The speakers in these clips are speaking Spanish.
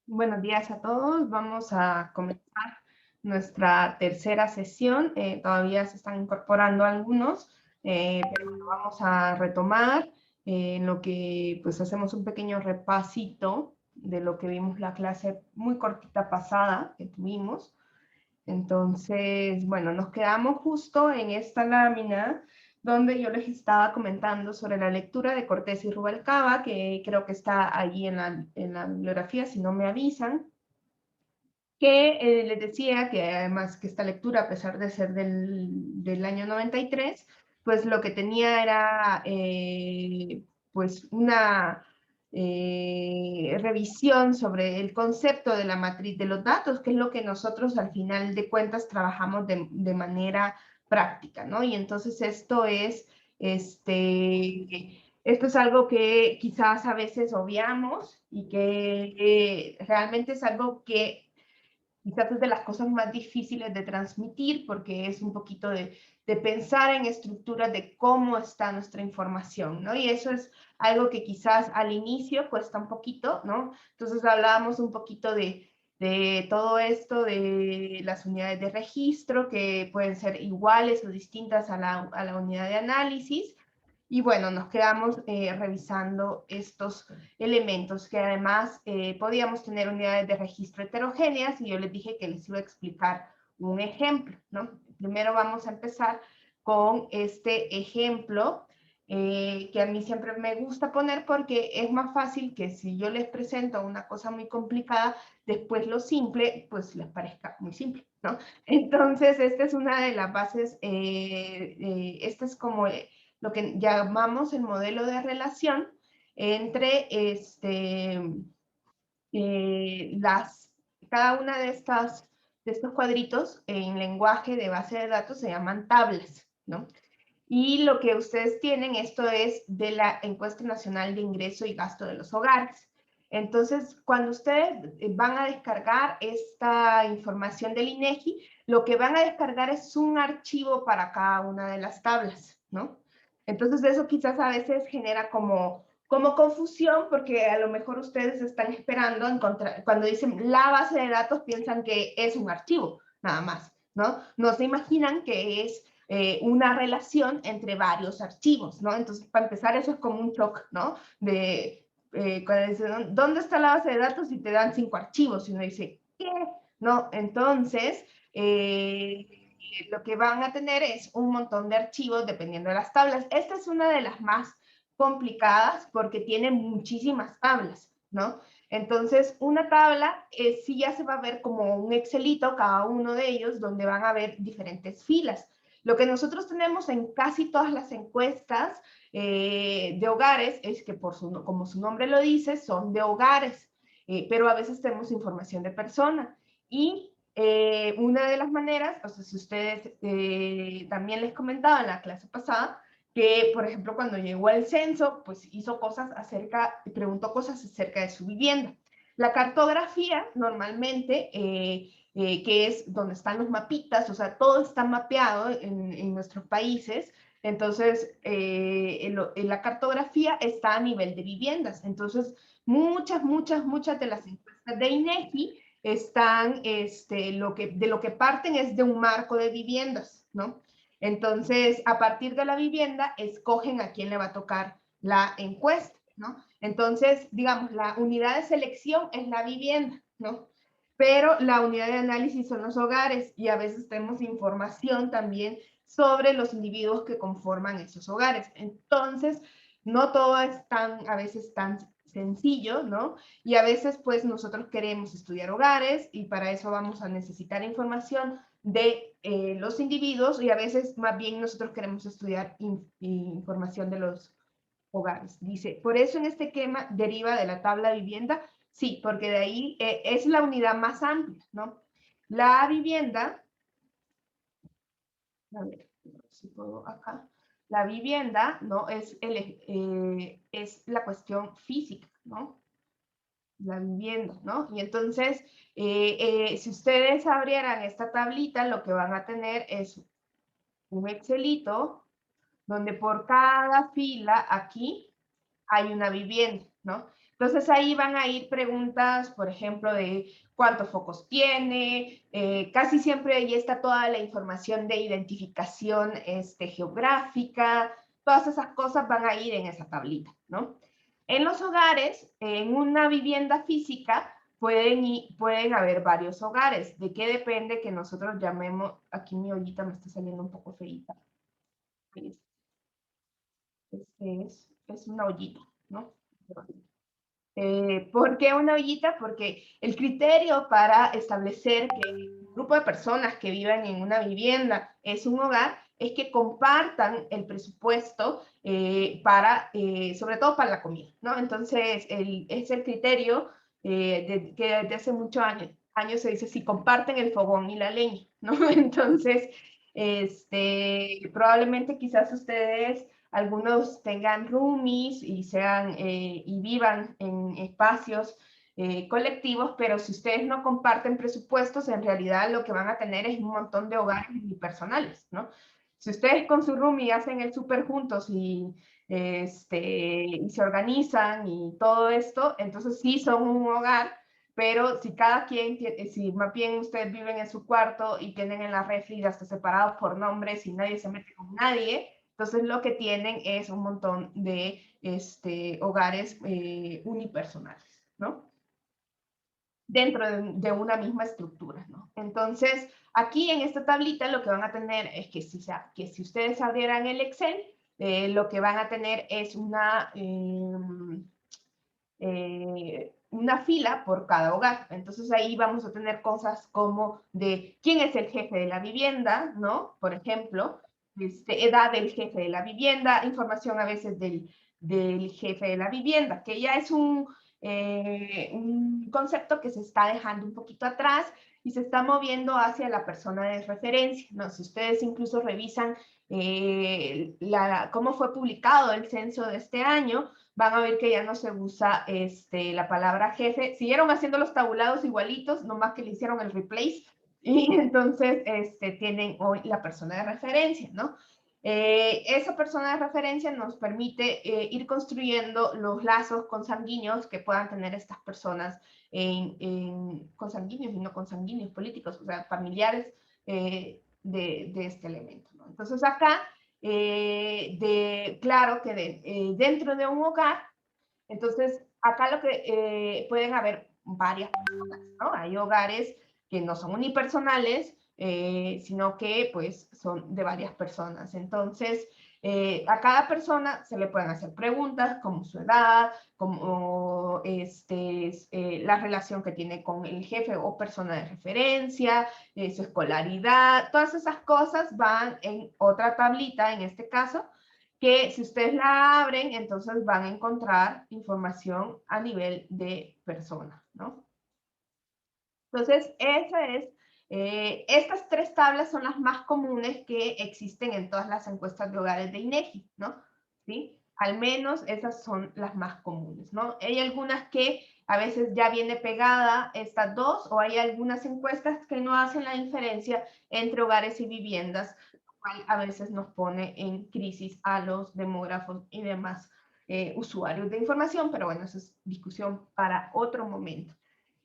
Buenos días a todos. Vamos a comenzar nuestra tercera sesión. Todavía se están incorporando algunos, pero bueno, vamos a retomar en lo que pues hacemos un pequeño repasito de lo que vimos la clase muy cortita pasada que tuvimos. Entonces, bueno, nos quedamos justo en esta lámina donde yo les estaba comentando sobre la lectura de Cortés y Rubalcaba, que creo que está allí en la bibliografía, si no me avisan, que les decía que además que esta lectura, a pesar de ser del año 93, pues lo que tenía era pues una revisión sobre el concepto de la matriz de los datos, que es lo que nosotros al final de cuentas trabajamos de manera práctica, ¿no? Y entonces esto es algo que quizás a veces obviamos y que realmente es algo que quizás es de las cosas más difíciles de transmitir porque es un poquito de pensar en estructuras de cómo está nuestra información, ¿no? Y eso es algo que quizás al inicio cuesta un poquito, ¿no? Entonces hablábamos un poquito de todo esto, de las unidades de registro que pueden ser iguales o distintas a la unidad de análisis. Y bueno, nos quedamos revisando estos elementos que además podíamos tener unidades de registro heterogéneas y yo les dije que les iba a explicar un ejemplo, ¿no? Primero vamos a empezar con este ejemplo que a mí siempre me gusta poner porque es más fácil que si yo les presento una cosa muy complicada, después lo simple, pues les parezca muy simple, ¿no? Entonces, esta es una de las bases, este es como lo que llamamos el modelo de relación entre las, cada una de estos cuadritos en lenguaje de base de datos se llaman tablas, ¿no? Y lo que ustedes tienen, esto es de la encuesta nacional de ingreso y gasto de los hogares. Entonces, cuando ustedes van a descargar esta información del INEGI, lo que van a descargar es un archivo para cada una de las tablas, ¿no? Entonces, eso quizás a veces genera como confusión, porque a lo mejor ustedes están esperando encontrar, cuando dicen la base de datos, piensan que es un archivo, nada más, ¿no? No se imaginan que es una relación entre varios archivos, ¿no? Entonces, para empezar, eso es como un shock, ¿no? Cuando dicen, ¿dónde está la base de datos? Y te dan 5 archivos, y uno dice, ¿qué? No, entonces, lo que van a tener es un montón de archivos dependiendo de las tablas. Esta es una de las más complicadas porque tiene muchísimas tablas, ¿no? Entonces, una tabla sí ya se va a ver como un Excelito, cada uno de ellos, donde van a haber diferentes filas. Lo que nosotros tenemos en casi todas las encuestas de hogares es que, como su nombre lo dice, son de hogares, pero a veces tenemos información de persona. Y una de las maneras, o sea, si ustedes también les comentaba en la clase pasada, que, por ejemplo, cuando llegó el censo, pues hizo cosas preguntó cosas acerca de su vivienda. La cartografía, normalmente, que es donde están los mapitas, o sea, todo está mapeado en nuestros países, entonces, en la cartografía está a nivel de viviendas. Entonces, muchas de las encuestas de INEGI están, de lo que parten es de un marco de viviendas, ¿no? Entonces, a partir de la vivienda, escogen a quién le va a tocar la encuesta, ¿no? Entonces, digamos, la unidad de selección es la vivienda, ¿no? Pero la unidad de análisis son los hogares y a veces tenemos información también sobre los individuos que conforman esos hogares. Entonces, no todo es a veces tan sencillo, ¿no? Y a veces, pues, nosotros queremos estudiar hogares y para eso vamos a necesitar información de los individuos y a veces más bien nosotros queremos estudiar información de los hogares. Dice, por eso en este esquema deriva de la tabla de vivienda, sí, porque de ahí es la unidad más amplia, ¿no? La vivienda, a ver si puedo acá, la vivienda, ¿no? Es la cuestión física, ¿no? La vivienda, ¿no? Y entonces, si ustedes abrieran esta tablita, lo que van a tener es un Excelito donde por cada fila aquí hay una vivienda, ¿no? Entonces ahí van a ir preguntas, por ejemplo, de cuántos focos tiene, casi siempre ahí está toda la información de identificación geográfica, todas esas cosas van a ir en esa tablita, ¿no? En los hogares, en una vivienda física, pueden haber varios hogares. ¿De qué depende que nosotros llamemos? Aquí mi ollita me está saliendo un poco feita. Es una ollita, ¿no? ¿Por qué una ollita? Porque el criterio para establecer que el grupo de personas que viven en una vivienda es un hogar es que compartan el presupuesto sobre todo para la comida, ¿no? Entonces, es el criterio que desde hace muchos años se dice si comparten el fogón y la leña, ¿no? Entonces, probablemente quizás ustedes algunos tengan roomies y vivan en espacios colectivos, pero si ustedes no comparten presupuestos, en realidad lo que van a tener es un montón de hogares unipersonales, ¿no? Si ustedes con su roomie hacen el súper juntos y se organizan y todo esto, entonces sí son un hogar, pero si cada quien, si más bien ustedes viven en su cuarto y tienen en la refri hasta separados por nombres y nadie se mete con nadie, entonces lo que tienen es un montón de hogares unipersonales, ¿no? Dentro de una misma estructura, ¿no? Entonces, aquí en esta tablita lo que van a tener es que si ustedes abrieran el Excel, lo que van a tener es una fila por cada hogar. Entonces ahí vamos a tener cosas como de quién es el jefe de la vivienda, ¿no? Por ejemplo, edad del jefe de la vivienda, información a veces del jefe de la vivienda, que ya es un concepto que se está dejando un poquito atrás y se está moviendo hacia la persona de referencia, ¿no? Si ustedes incluso revisan cómo fue publicado el censo de este año, van a ver que ya no se usa la palabra jefe. Siguieron haciendo los tabulados igualitos, nomás que le hicieron el replace. Y entonces tienen hoy la persona de referencia, ¿no? Esa persona de referencia nos permite ir construyendo los lazos consanguíneos que puedan tener estas personas consanguíneos y no consanguíneos políticos, o sea, familiares de este elemento, ¿no? Entonces acá claro que dentro de un hogar, entonces acá lo que pueden haber varias personas, ¿no? Hay hogares que no son unipersonales, sino que pues son de varias personas. Entonces, a cada persona se le pueden hacer preguntas como su edad, como la relación que tiene con el jefe o persona de referencia, su escolaridad, todas esas cosas van en otra tablita, en este caso, que si ustedes la abren, entonces van a encontrar información a nivel de persona, ¿no? Entonces, estas tres tablas son las más comunes que existen en todas las encuestas de hogares de INEGI, ¿no? ¿Sí? Al menos esas son las más comunes, ¿no? Hay algunas que a veces ya viene pegada estas dos, o hay algunas encuestas que no hacen la diferencia entre hogares y viviendas, lo cual a veces nos pone en crisis a los demógrafos y demás usuarios de información, pero bueno, eso es discusión para otro momento.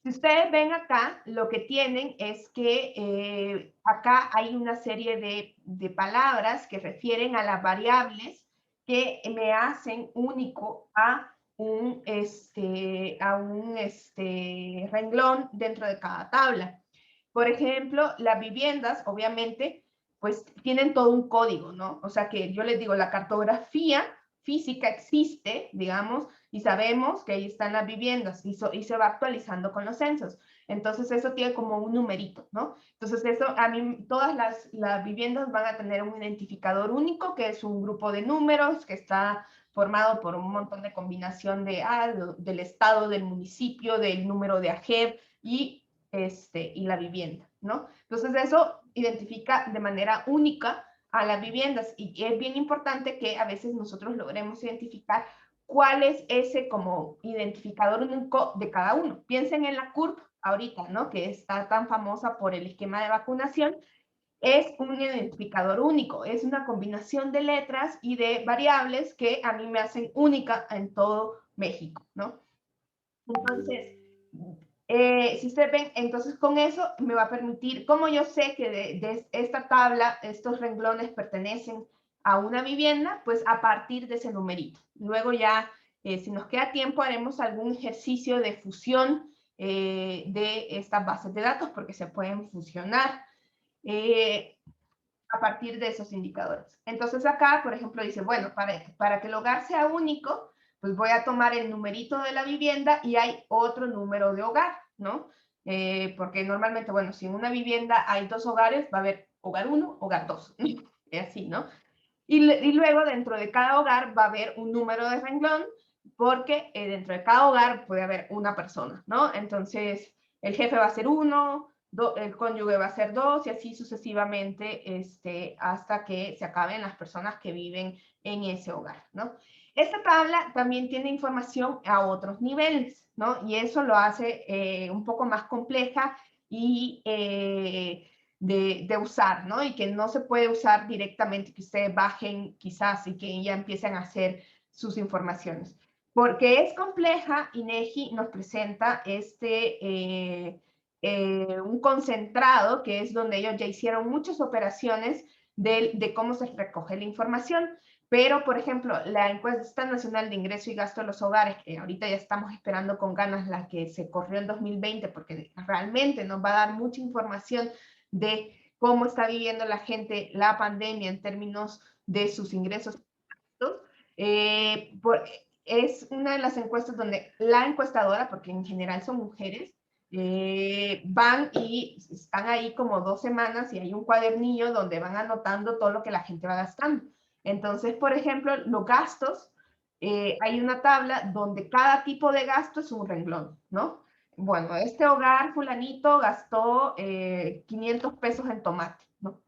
Si ustedes ven acá, lo que tienen es que acá hay una serie de palabras que refieren a las variables que me hacen único a un renglón dentro de cada tabla. Por ejemplo, las viviendas, obviamente, pues tienen todo un código, ¿no? O sea que yo les digo, la cartografía física existe, digamos, y sabemos que ahí están las viviendas y se va actualizando con los censos. Entonces eso tiene como un numerito, ¿no? Entonces eso, a mí, todas las viviendas van a tener un identificador único, que es un grupo de números que está formado por un montón de combinación del estado, del municipio, del número de AGEB y la vivienda, ¿no? Entonces eso identifica de manera única a las viviendas y es bien importante que a veces nosotros logremos identificar cuál es ese como identificador único de cada uno. Piensen en la CURP ahorita, ¿no? Que está tan famosa por el esquema de vacunación. Es un identificador único, es una combinación de letras y de variables que a mí me hacen única en todo México, ¿no? Entonces, si ustedes ven, entonces con eso me va a permitir, como yo sé que de esta tabla, estos renglones pertenecen a una vivienda, pues a partir de ese numerito. Luego ya, si nos queda tiempo, haremos algún ejercicio de fusión de estas bases de datos, porque se pueden fusionar a partir de esos indicadores. Entonces acá, por ejemplo, dice, bueno, para que el hogar sea único, pues voy a tomar el numerito de la vivienda y hay otro número de hogar, ¿no? Porque normalmente, bueno, si en una vivienda hay 2 hogares, va a haber hogar 1, hogar 2, y así, ¿no? Y luego dentro de cada hogar va a haber un número de renglón, porque dentro de cada hogar puede haber una persona, ¿no? Entonces, el jefe va a ser 1, el cónyuge va a ser 2, y así sucesivamente hasta que se acaben las personas que viven en ese hogar, ¿no? Esta tabla también tiene información a otros niveles, ¿no? Y eso lo hace un poco más compleja y de usar, ¿no? Y que no se puede usar directamente, que ustedes bajen quizás y que ya empiecen a hacer sus informaciones. Porque es compleja, INEGI nos presenta un concentrado, que es donde ellos ya hicieron muchas operaciones de cómo se recoge la información. Pero, por ejemplo, la encuesta nacional de ingreso y gasto de los hogares, que ahorita ya estamos esperando con ganas la que se corrió en 2020, porque realmente nos va a dar mucha información de cómo está viviendo la gente la pandemia en términos de sus ingresos. Es una de las encuestas donde la encuestadora, porque en general son mujeres, van y están ahí como 2 semanas y hay un cuadernillo donde van anotando todo lo que la gente va gastando. Entonces, por ejemplo, los gastos, hay una tabla donde cada tipo de gasto es un renglón, ¿no? Bueno, este hogar fulanito gastó 500 pesos en tomate, ¿no?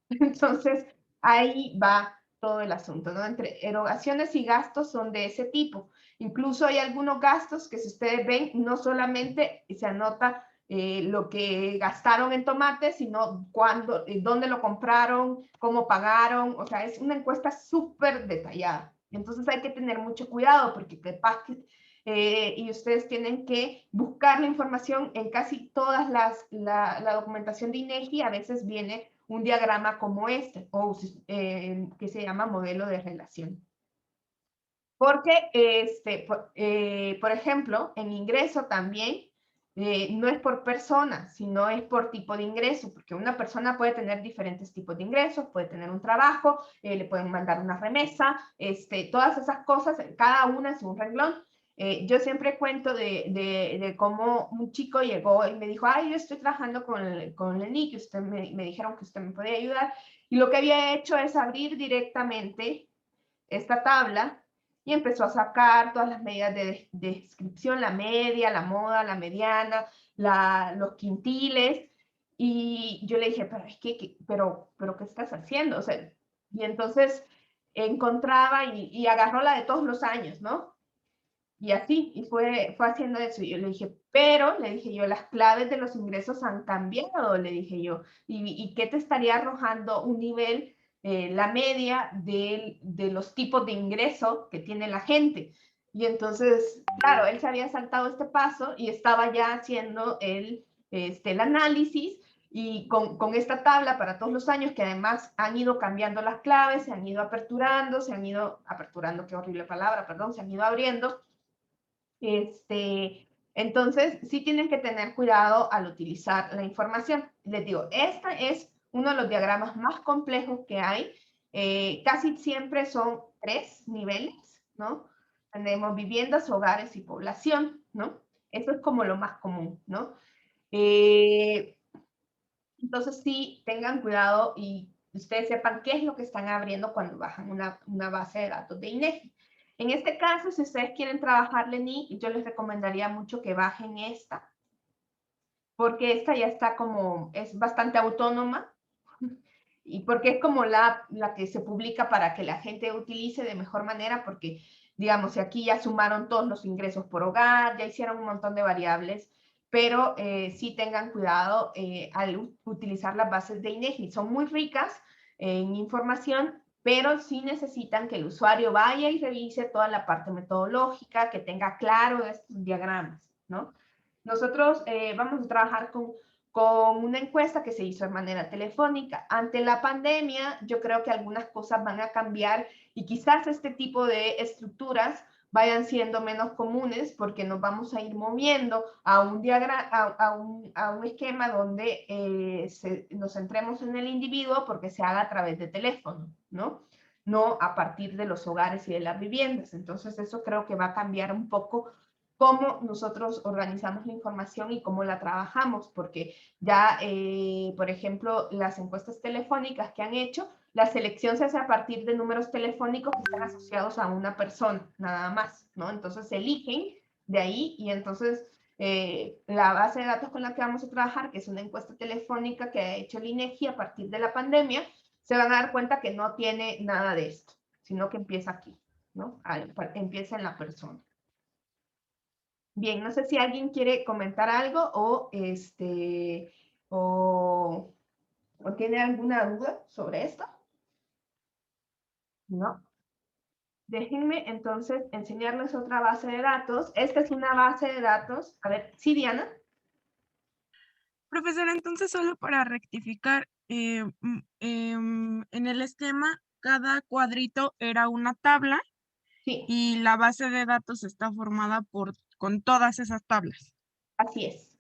Entonces, ahí va todo el asunto, ¿no? Entre erogaciones y gastos son de ese tipo. Incluso hay algunos gastos que, si ustedes ven, no solamente se anota lo que gastaron en tomate, sino cuándo, dónde lo compraron, cómo pagaron. O sea, es una encuesta súper detallada. Entonces hay que tener mucho cuidado, porque capaz que y ustedes tienen que buscar la información en casi todas la documentación de INEGI. A veces viene un diagrama como este, o que se llama modelo de relación. Porque, por ejemplo, en ingreso también, no es por persona, sino es por tipo de ingreso, porque una persona puede tener diferentes tipos de ingresos, puede tener un trabajo, le pueden mandar una remesa, todas esas cosas, cada una es un renglón. Yo siempre cuento de cómo un chico llegó y me dijo, ay, yo estoy trabajando con el NIC, usted me dijeron que usted me podía ayudar, y lo que había hecho es abrir directamente esta tabla y empezó a sacar todas las medidas de descripción, la media, la moda, la mediana, los quintiles, y yo le dije, pero es que, pero ¿qué estás haciendo? O sea, y entonces encontraba y agarró la de todos los años, ¿no? Y así, y fue haciendo eso. Y yo le dije, pero, le dije yo, las claves de los ingresos han cambiado, le dije yo. ¿Y qué te estaría arrojando un nivel, la media de los tipos de ingreso que tiene la gente? Y entonces, claro, él se había saltado este paso y estaba ya haciendo el análisis, y con esta tabla para todos los años, que además han ido cambiando las claves, se han ido aperturando, qué horrible palabra, perdón, se han ido abriendo. Entonces, sí tienen que tener cuidado al utilizar la información. Les digo, este es uno de los diagramas más complejos que hay. Casi siempre son 3 niveles, ¿no? Tenemos viviendas, hogares y población, ¿no? Eso es como lo más común, ¿no? Entonces, sí, tengan cuidado y ustedes sepan qué es lo que están abriendo cuando bajan una base de datos de INEGI. En este caso, si ustedes quieren trabajar LENI, yo les recomendaría mucho que bajen esta, porque esta ya está es bastante autónoma, y porque es como la que se publica para que la gente utilice de mejor manera, porque, digamos, si aquí ya sumaron todos los ingresos por hogar, ya hicieron un montón de variables, pero sí tengan cuidado al utilizar las bases de INEGI. Son muy ricas en información, pero sí necesitan que el usuario vaya y revise toda la parte metodológica, que tenga claro estos diagramas. ¿no? Nosotros vamos a trabajar con una encuesta que se hizo de manera telefónica. Ante la pandemia, yo creo que algunas cosas van a cambiar y quizás este tipo de estructuras vayan siendo menos comunes porque nos vamos a ir moviendo a un, a un esquema donde nos centremos en el individuo porque se haga a través de teléfono, ¿no? No a partir de los hogares y de las viviendas. Entonces eso creo que va a cambiar un poco cómo nosotros organizamos la información y cómo la trabajamos, porque ya, por ejemplo, las encuestas telefónicas que han hecho, la selección se hace a partir de números telefónicos que están asociados a una persona, nada más, ¿no? Entonces se eligen de ahí y entonces la base de datos con la que vamos a trabajar, que es una encuesta telefónica que ha hecho el INEGI a partir de la pandemia, se van a dar cuenta que no tiene nada de esto, sino que empieza aquí, ¿no? Empieza en la persona. Bien, no sé si alguien quiere comentar algo o tiene alguna duda sobre esto. No. Déjenme entonces enseñarles otra base de datos. Esta es una base de datos. A ver, sí, Diana. Profesora, entonces solo para rectificar, en el esquema cada cuadrito era una tabla Sí, y la base de datos está formada con todas esas tablas. así es.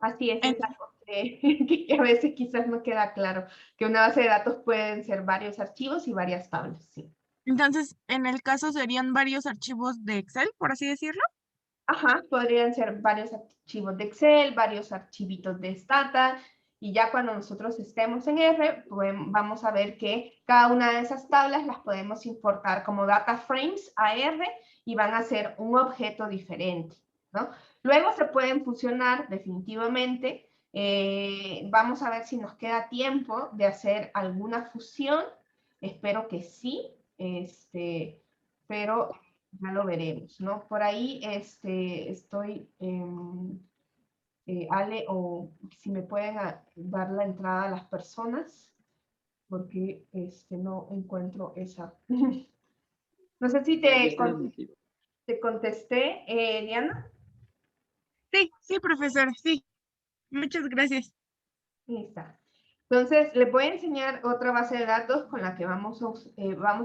Así es En- algo que a veces quizás no queda claro, que una base de datos pueden ser varios archivos y varias tablas, sí. entonces, en el caso serían varios archivos de Excel, por así decirlo. Ajá, podrían ser varios archivos de Excel, varios archivitos de Stata, y ya cuando nosotros estemos en R, pues vamos a ver que cada una de esas tablas las podemos importar como data frames a R y van a ser un objeto diferente, ¿no? Luego se pueden fusionar definitivamente. Vamos a ver si nos queda tiempo de hacer alguna fusión. Espero que sí, pero ya lo veremos, ¿no? Por ahí estoy, Ale, o si me pueden dar la entrada a las personas, porque no encuentro esa. No sé si te contesté, Diana. Sí, sí, profesora, sí. Muchas gracias. Ahí está. Entonces, les voy a enseñar otra base de datos con la que vamos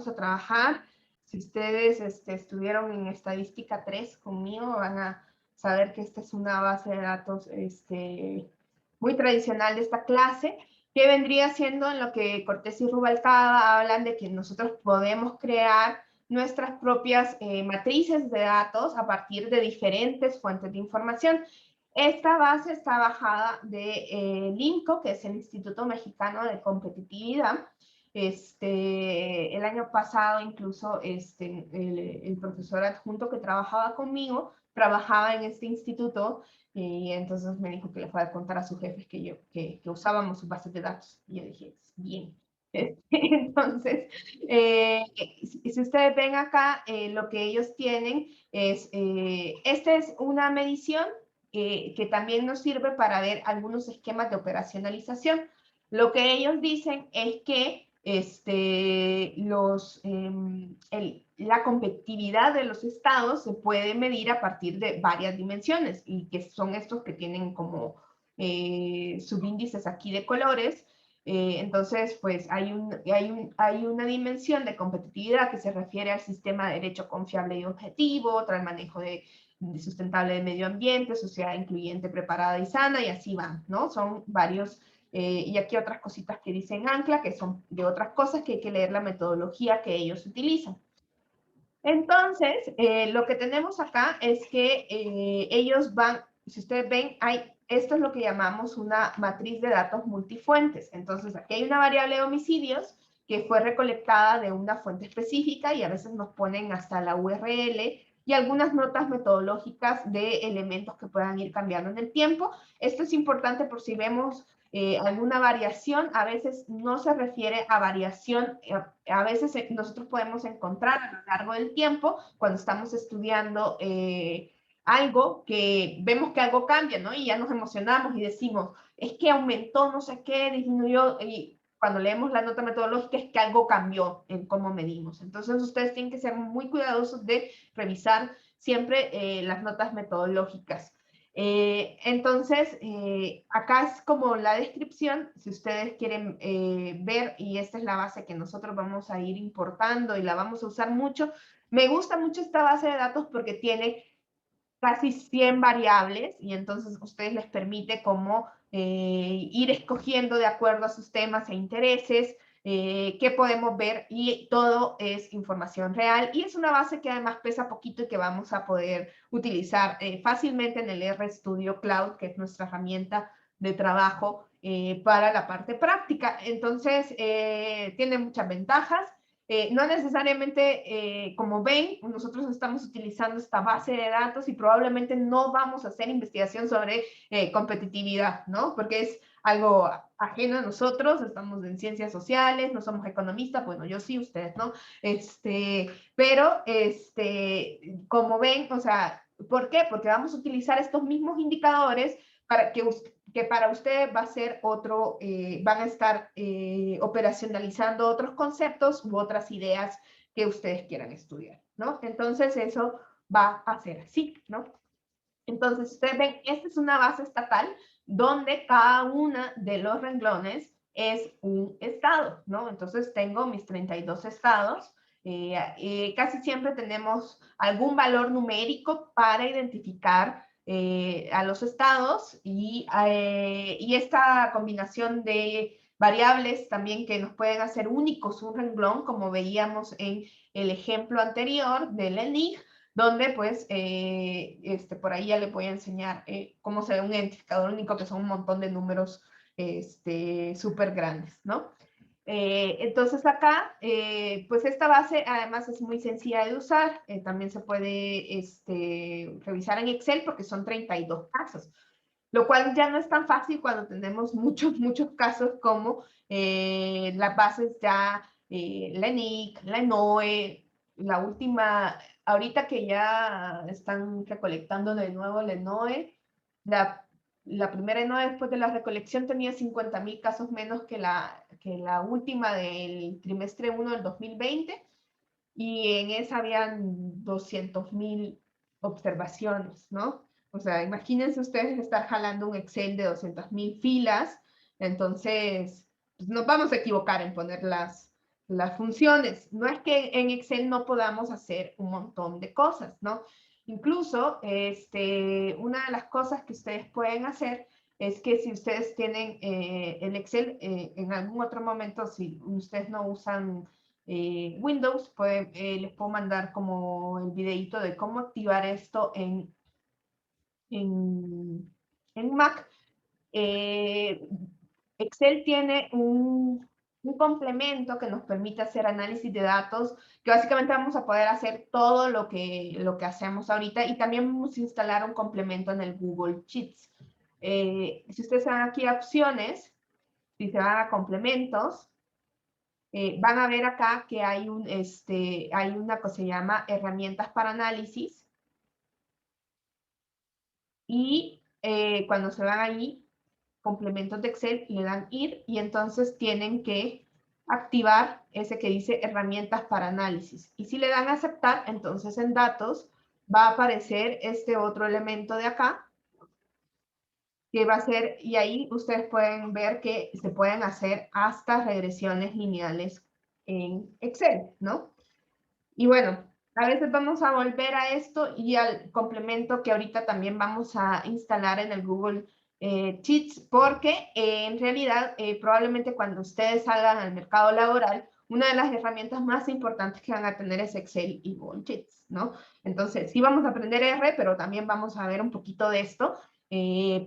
a trabajar. Si ustedes estuvieron en estadística 3 conmigo, van a saber que esta es una base de datos muy tradicional de esta clase, que vendría siendo en lo que Cortés y Rubalcaba hablan de que nosotros podemos crear nuestras propias matrices de datos a partir de diferentes fuentes de información. Esta base está bajada de INCO, que es el Instituto Mexicano de Competitividad. El año pasado incluso el profesor adjunto que trabajaba conmigo trabajaba en este instituto y entonces me dijo que le fuera a contar a sus jefes que usábamos sus bases de datos. Y yo dije, bien. Entonces, si ustedes ven acá, lo que ellos tienen es, esta es una medición que también nos sirve para ver algunos esquemas de operacionalización. Lo que ellos dicen es que la competitividad de los estados se puede medir a partir de varias dimensiones y que son estos que tienen como subíndices aquí de colores. Entonces, pues hay una dimensión de competitividad que se refiere al sistema de derecho confiable y objetivo, otra al manejo sustentable de medio ambiente, sociedad incluyente, preparada y sana, y así van, ¿no? Son varios, y aquí otras cositas que dicen ancla, que son de otras cosas que hay que leer la metodología que ellos utilizan. Entonces, lo que tenemos acá es que ellos van, si ustedes ven, esto es lo que llamamos una matriz de datos multifuentes. Entonces, aquí hay una variable de homicidios que fue recolectada de una fuente específica y a veces nos ponen hasta la URL y algunas notas metodológicas de elementos que puedan ir cambiando en el tiempo. Esto es importante por si vemos alguna variación, a veces no se refiere a variación, a veces nosotros podemos encontrar a lo largo del tiempo, cuando estamos estudiando algo, que vemos que algo cambia, ¿no? Y ya nos emocionamos y decimos, es que aumentó no sé qué, disminuyó, y cuando leemos la nota metodológica es que algo cambió en cómo medimos. Entonces ustedes tienen que ser muy cuidadosos de revisar siempre las notas metodológicas. Entonces, acá es como la descripción, si ustedes quieren ver, y esta es la base que nosotros vamos a ir importando y la vamos a usar mucho. Me gusta mucho esta base de datos porque tiene casi 100 variables y entonces ustedes les permite como ir escogiendo de acuerdo a sus temas e intereses, qué podemos ver, y todo es información real y es una base que además pesa poquito y que vamos a poder utilizar fácilmente en el RStudio Cloud, que es nuestra herramienta de trabajo para la parte práctica. Entonces, tiene muchas ventajas. No necesariamente, como ven, nosotros estamos utilizando esta base de datos y probablemente no vamos a hacer investigación sobre competitividad, ¿no? Porque es algo ajeno a nosotros, estamos en ciencias sociales, no somos economistas, bueno, yo sí, ustedes no, pero, como ven, o sea, ¿por qué? Porque vamos a utilizar estos mismos indicadores para que para usted va a ser otro, van a estar operacionalizando otros conceptos u otras ideas que ustedes quieran estudiar, ¿no? Entonces eso va a ser así, ¿no? Entonces ustedes ven, esta es una base estatal donde cada una de los renglones es un estado, ¿no? Entonces tengo mis 32 estados. Casi siempre tenemos algún valor numérico para identificar a los estados y esta combinación de variables también que nos pueden hacer únicos un renglón, como veíamos en el ejemplo anterior del ENIG, donde pues por ahí ya le voy a enseñar cómo se ve un identificador único, que son un montón de números súper grandes, ¿no? Entonces acá, pues esta base además es muy sencilla de usar, también se puede revisar en Excel porque son 32 casos, lo cual ya no es tan fácil cuando tenemos muchos, muchos casos como las bases ya, la ENIC, la ENOE, la última, ahorita que ya están recolectando de nuevo la ENOE, la primera ENOE después de la recolección tenía 50.000 casos menos que la última del trimestre 1 del 2020, y en esa habían 200.000 observaciones, ¿no? O sea, imagínense ustedes estar jalando un Excel de 200.000 filas, entonces pues nos vamos a equivocar en poner las funciones. No es que en Excel no podamos hacer un montón de cosas, ¿no? Incluso, una de las cosas que ustedes pueden hacer es que si ustedes tienen el Excel, en algún otro momento, si ustedes no usan Windows, les puedo mandar como el videito de cómo activar esto en Mac. Excel tiene un complemento que nos permite hacer análisis de datos, que básicamente vamos a poder hacer todo lo que hacemos ahorita, y también vamos a instalar un complemento en el Google Sheets. Si ustedes se van aquí a opciones, si se van a complementos, van a ver acá que hay una cosa que se llama herramientas para análisis, y cuando se van ahí, complementos de Excel, le dan ir y entonces tienen que activar ese que dice herramientas para análisis. Y si le dan a aceptar, entonces en datos va a aparecer este otro elemento de acá, que va a ser, y ahí ustedes pueden ver que se pueden hacer hasta regresiones lineales en Excel, ¿no? Y bueno, a veces vamos a volver a esto y al complemento que ahorita también vamos a instalar en el Google Sheets, porque en realidad probablemente cuando ustedes salgan al mercado laboral, una de las herramientas más importantes que van a tener es Excel y Google Sheets, ¿no? Entonces, sí vamos a aprender R, pero también vamos a ver un poquito de esto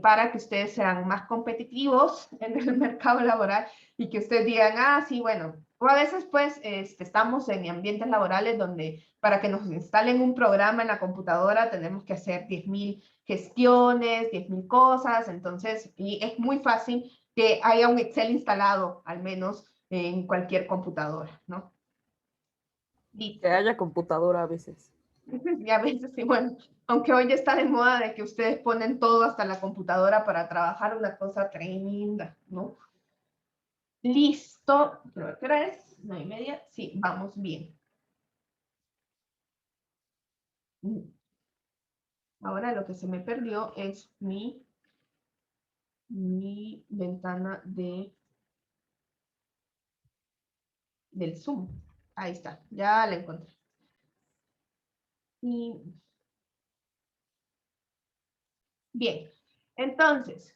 para que ustedes sean más competitivos en el mercado laboral y que ustedes digan, ah, sí, bueno, o a veces pues estamos en ambientes laborales donde para que nos instalen un programa en la computadora tenemos que hacer 10.000 gestiones, 10.000 cosas, entonces, y es muy fácil que haya un Excel instalado, al menos en cualquier computadora, ¿no? Que Listo. haya computadora a veces. Y a veces, sí, bueno, aunque hoy está de moda de que ustedes ponen todo hasta la computadora para trabajar, una cosa tremenda, ¿no? Listo, creo que era 9:30, sí, vamos bien. Ahora lo que se me perdió es mi ventana del Zoom. Ahí está, ya la encontré. Y, bien, entonces,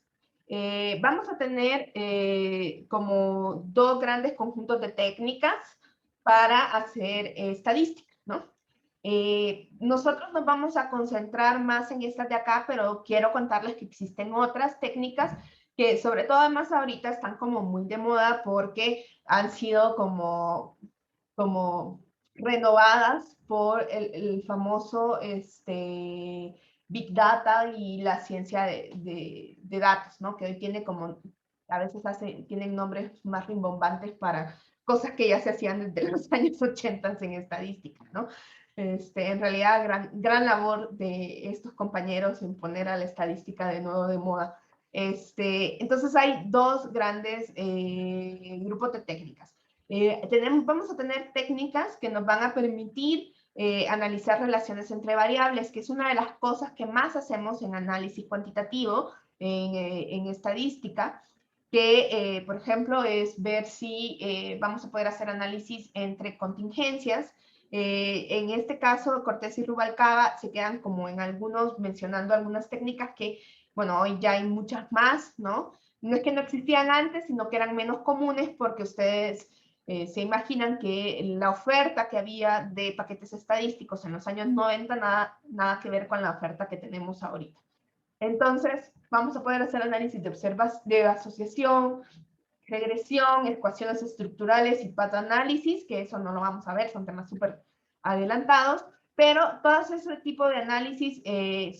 vamos a tener como dos grandes conjuntos de técnicas para hacer estadística, ¿no? Nosotros nos vamos a concentrar más en estas de acá, pero quiero contarles que existen otras técnicas que sobre todo además ahorita están como muy de moda porque han sido como renovadas por el famoso Big Data y la ciencia de datos, ¿no? Que hoy tiene como, a veces tienen nombres más rimbombantes para cosas que ya se hacían desde los años 80 en estadística, ¿no? En realidad, gran labor de estos compañeros en poner a la estadística de nuevo de moda. Entonces hay dos grandes grupos de técnicas. Vamos a tener técnicas que nos van a permitir analizar relaciones entre variables, que es una de las cosas que más hacemos en análisis cuantitativo, en estadística, que, por ejemplo, es ver si vamos a poder hacer análisis entre contingencias. En este caso, Cortés y Rubalcaba se quedan como en algunos, mencionando algunas técnicas que, bueno, hoy ya hay muchas más, ¿no? No es que no existían antes, sino que eran menos comunes porque ustedes se imaginan que la oferta que había de paquetes estadísticos en los años 90 nada que ver con la oferta que tenemos ahorita. Entonces, vamos a poder hacer análisis de asociación, regresión, ecuaciones estructurales y patoanálisis, que eso no lo vamos a ver, son temas súper adelantados, pero todo ese tipo de análisis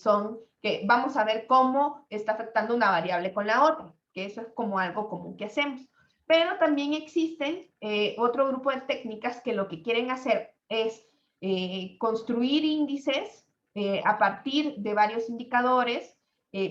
son que vamos a ver cómo está afectando una variable con la otra, que eso es como algo común que hacemos. Pero también existen otro grupo de técnicas que lo que quieren hacer es construir índices a partir de varios indicadores,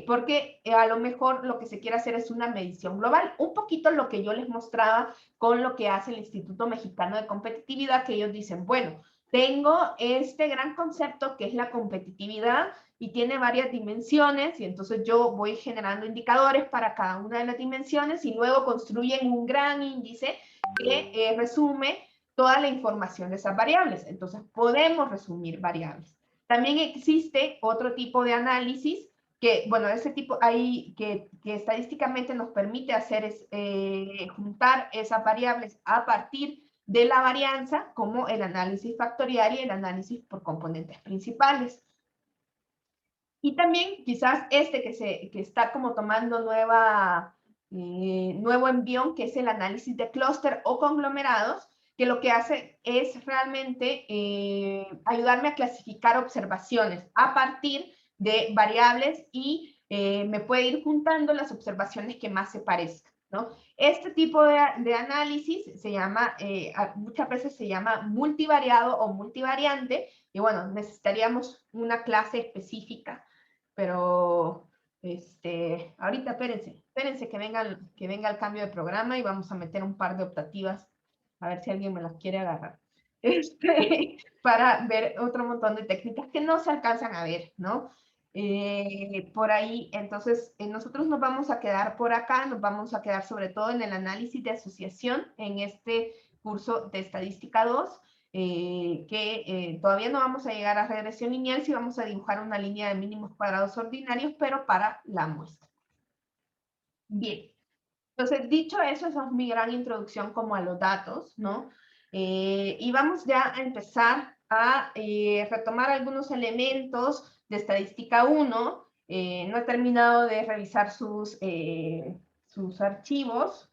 porque a lo mejor lo que se quiere hacer es una medición global. Un poquito lo que yo les mostraba con lo que hace el Instituto Mexicano de Competitividad, que ellos dicen, bueno, tengo este gran concepto que es la competitividad y tiene varias dimensiones y entonces yo voy generando indicadores para cada una de las dimensiones y luego construyen un gran índice que resume toda la información de esas variables. Entonces podemos resumir variables. También existe otro tipo de análisis que, bueno, ese tipo ahí que estadísticamente nos permite hacer es juntar esas variables a partir de la varianza, como el análisis factorial y el análisis por componentes principales. Y también quizás que está como tomando nuevo envión, que es el análisis de clúster o conglomerados, que lo que hace es realmente ayudarme a clasificar observaciones a partir de variables y me puede ir juntando las observaciones que más se parezcan, ¿no? Este tipo de análisis se llama, muchas veces se llama multivariado o multivariante, y bueno, necesitaríamos una clase específica, pero ahorita espérense que venga el cambio de programa y vamos a meter un par de optativas, a ver si alguien me las quiere agarrar, para ver otro montón de técnicas que no se alcanzan a ver, ¿no? Por ahí, entonces, nosotros nos vamos a quedar por acá, nos vamos a quedar sobre todo en el análisis de asociación en este curso de Estadística 2, que todavía no vamos a llegar a regresión lineal, si vamos a dibujar una línea de mínimos cuadrados ordinarios, pero para la muestra. Bien, entonces dicho eso, esa es mi gran introducción como a los datos, ¿no? Y vamos ya a empezar a retomar algunos elementos de estadística 1. No he terminado de revisar sus archivos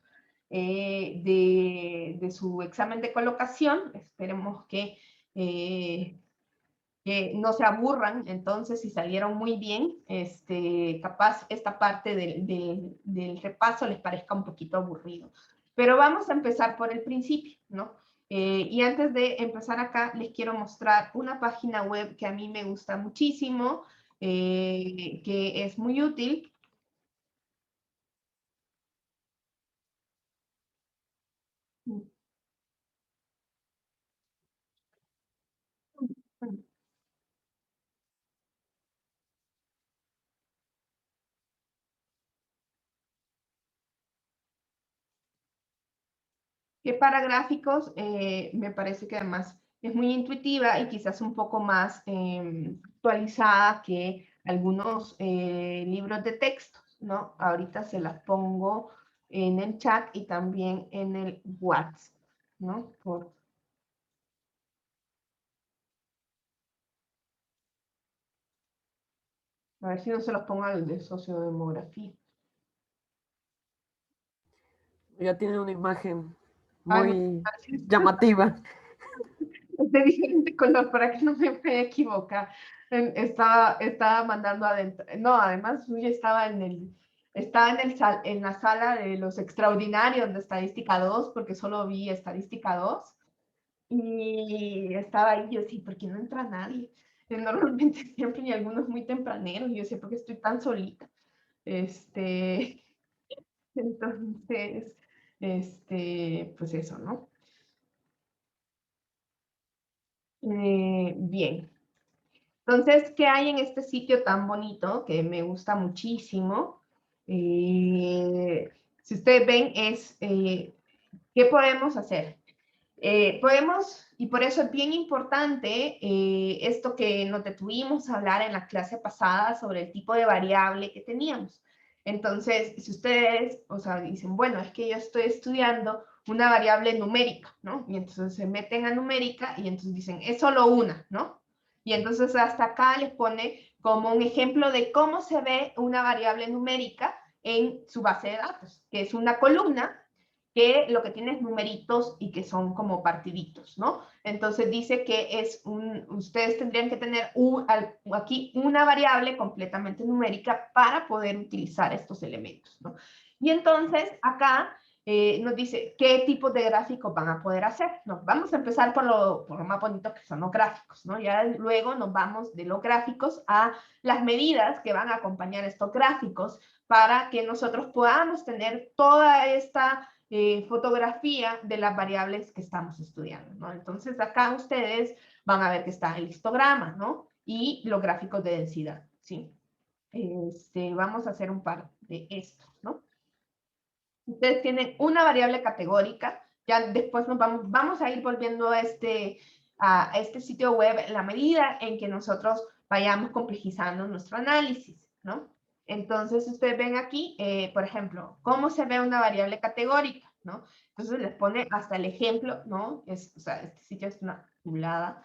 de su examen de colocación. Esperemos que no se aburran, entonces, si salieron muy bien, capaz esta parte del repaso les parezca un poquito aburrido. Pero vamos a empezar por el principio, ¿no? Y antes de empezar acá, les quiero mostrar una página web que a mí me gusta muchísimo, que es muy útil. que para gráficos me parece que además es muy intuitiva y quizás un poco más actualizada que algunos libros de texto, ¿no? Ahorita se las pongo en el chat y también en el WhatsApp, ¿no? A ver si no se los pongo al de sociodemografía. Ya tiene una imagen Ay, muy llamativa. es de diferente color para que no me vaya a equivocar. Estaba mandando adentro. No, además yo estaba en la sala de los extraordinarios de estadística 2, porque solo vi estadística 2. Y estaba ahí, yo sí, ¿por qué no entra nadie? Normalmente siempre hay algunos muy tempraneros, y yo sé, ¿por qué estoy tan solita? Entonces, pues eso, ¿no? Bien. Entonces, ¿qué hay en este sitio tan bonito que me gusta muchísimo? Si ustedes ven, ¿qué podemos hacer? Podemos, y por eso es bien importante esto que nos detuvimos a hablar en la clase pasada sobre el tipo de variable que teníamos. Entonces, si ustedes, o sea, dicen, bueno, es que yo estoy estudiando una variable numérica, ¿no? Y entonces se meten a numérica y entonces dicen, es solo una, ¿no? Y entonces hasta acá les pone como un ejemplo de cómo se ve una variable numérica en su base de datos, que es una columna que lo que tiene es numeritos y que son como partiditos, ¿no? Entonces dice que ustedes tendrían que tener aquí una variable completamente numérica para poder utilizar estos elementos, ¿no? Y entonces acá nos dice qué tipos de gráficos van a poder hacer. No, vamos a empezar por lo más bonito que son los gráficos, ¿no? Ya luego nos vamos de los gráficos a las medidas que van a acompañar estos gráficos para que nosotros podamos tener toda esta fotografía de las variables que estamos estudiando, ¿no? Entonces acá ustedes van a ver que está el histograma, ¿no? Y los gráficos de densidad, ¿sí? Vamos a hacer un par de estos, ¿no? Ustedes tienen una variable categórica, ya después vamos a ir volviendo a este sitio web en la medida en que nosotros vayamos complejizando nuestro análisis, ¿no? Entonces, ustedes ven aquí, por ejemplo, cómo se ve una variable categórica, ¿no? Entonces, les pone hasta el ejemplo, ¿no? O sea, este sitio es una chulada.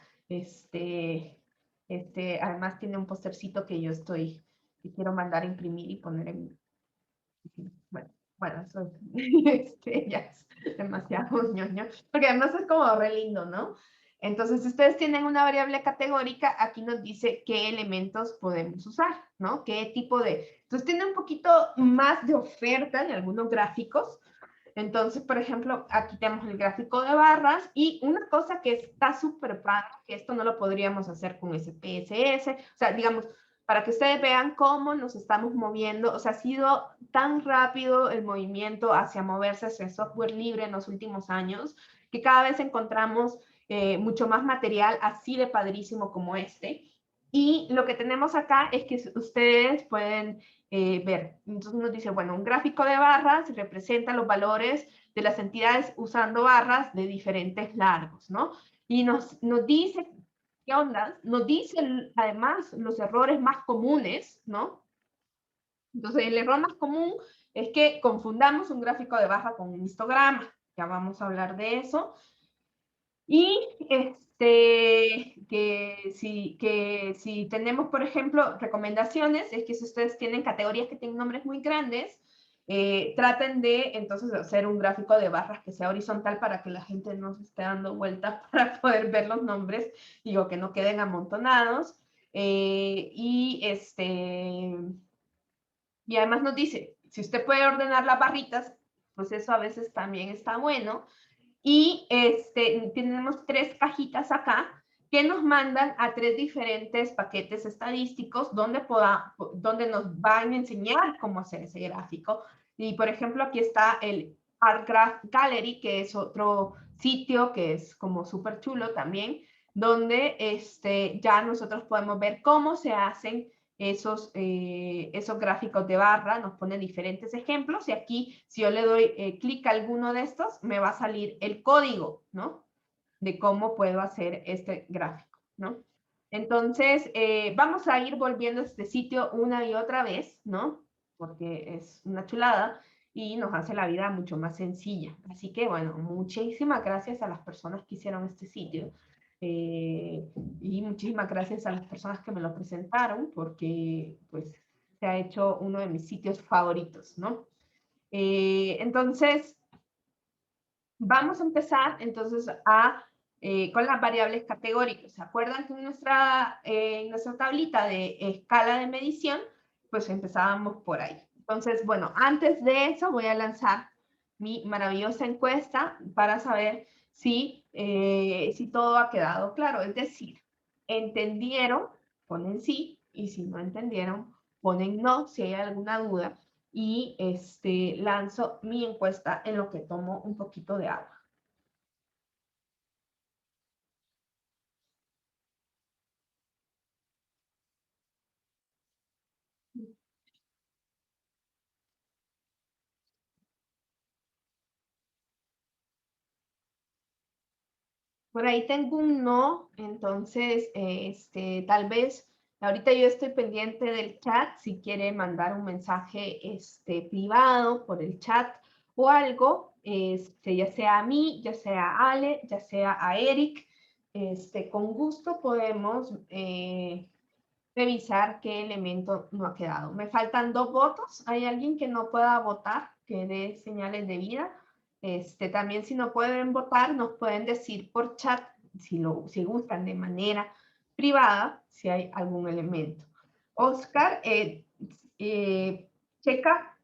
Además, tiene un postercito que que quiero mandar a imprimir y poner en... Bueno, eso ya es demasiado ñoño, porque además es como re lindo, ¿no? Entonces, si ustedes tienen una variable categórica, aquí nos dice qué elementos podemos usar, ¿no? Qué tipo de... Entonces, tiene un poquito más de oferta en algunos gráficos. Entonces, por ejemplo, aquí tenemos el gráfico de barras y una cosa que está súper padre, que esto no lo podríamos hacer con SPSS, o sea, digamos, para que ustedes vean cómo nos estamos moviendo, o sea, ha sido tan rápido el movimiento hacia moverse hacia el software libre en los últimos años, que cada vez encontramos mucho más material así de padrísimo como este. Y lo que tenemos acá es que ustedes pueden ver. Entonces nos dice, bueno, un gráfico de barras representa los valores de las entidades usando barras de diferentes largos, ¿no? Y nos dice, ¿qué onda? Nos dice además los errores más comunes, ¿no? Entonces el error más común es que confundamos un gráfico de barra con un histograma. Ya vamos a hablar de eso. Y que si tenemos, por ejemplo, recomendaciones, es que si ustedes tienen categorías que tienen nombres muy grandes, traten de entonces hacer un gráfico de barras que sea horizontal para que la gente no se esté dando vueltas para poder ver los nombres, digo, que no queden amontonados. Y además nos dice, si usted puede ordenar las barritas, pues eso a veces también está bueno. Y tenemos 3 cajitas acá que nos mandan a 3 diferentes paquetes estadísticos donde nos van a enseñar cómo hacer ese gráfico. Y por ejemplo, aquí está el ArtGraph Gallery, que es otro sitio que es como súper chulo también, donde ya nosotros podemos ver cómo se hacen esos gráficos de barra, nos pone diferentes ejemplos, y aquí, si yo le doy clic a alguno de estos, me va a salir el código, ¿no? De cómo puedo hacer este gráfico, ¿no? Entonces, vamos a ir volviendo a este sitio una y otra vez, ¿no? Porque es una chulada y nos hace la vida mucho más sencilla. Así que, bueno, muchísimas gracias a las personas que hicieron este sitio. Y muchísimas gracias a las personas que me lo presentaron, porque, pues, se ha hecho uno de mis sitios favoritos, ¿no? Entonces, vamos a empezar, entonces, con las variables categóricas. ¿Se acuerdan que en nuestra tablita de escala de medición, pues empezábamos por ahí? Entonces, bueno, antes de eso voy a lanzar mi maravillosa encuesta para saber si todo ha quedado claro. Es decir, ¿entendieron? Ponen sí, y si no entendieron, ponen no, si hay alguna duda. Y lanzo mi encuesta en lo que tomo un poquito de agua. Por ahí tengo un no, entonces, tal vez, ahorita yo estoy pendiente del chat, si quiere mandar un mensaje privado por el chat o algo, ya sea a mí, ya sea a Ale, ya sea a Eric, con gusto podemos revisar qué elemento no ha quedado. Me faltan 2 votos, ¿hay alguien que no pueda votar, que dé señales de vida? También si no pueden votar, nos pueden decir por chat, si gustan de manera privada, si hay algún elemento. Oscar, checa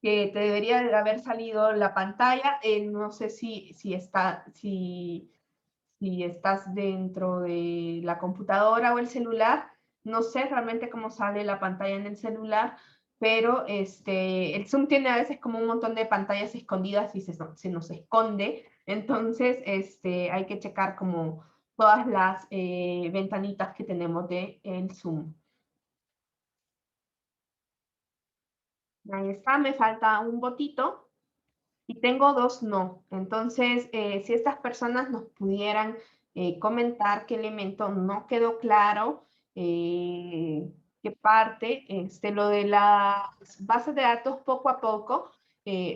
que te debería de haber salido la pantalla. No sé si estás dentro de la computadora o el celular. No sé realmente cómo sale la pantalla en el celular, pero el Zoom tiene a veces como un montón de pantallas escondidas y se nos esconde. Entonces, hay que checar como todas las ventanitas que tenemos de el Zoom. Ahí está, me falta un votito y tengo 2 no. Entonces, si estas personas nos pudieran comentar qué elemento no quedó claro, qué parte, lo de las bases de datos poco a poco,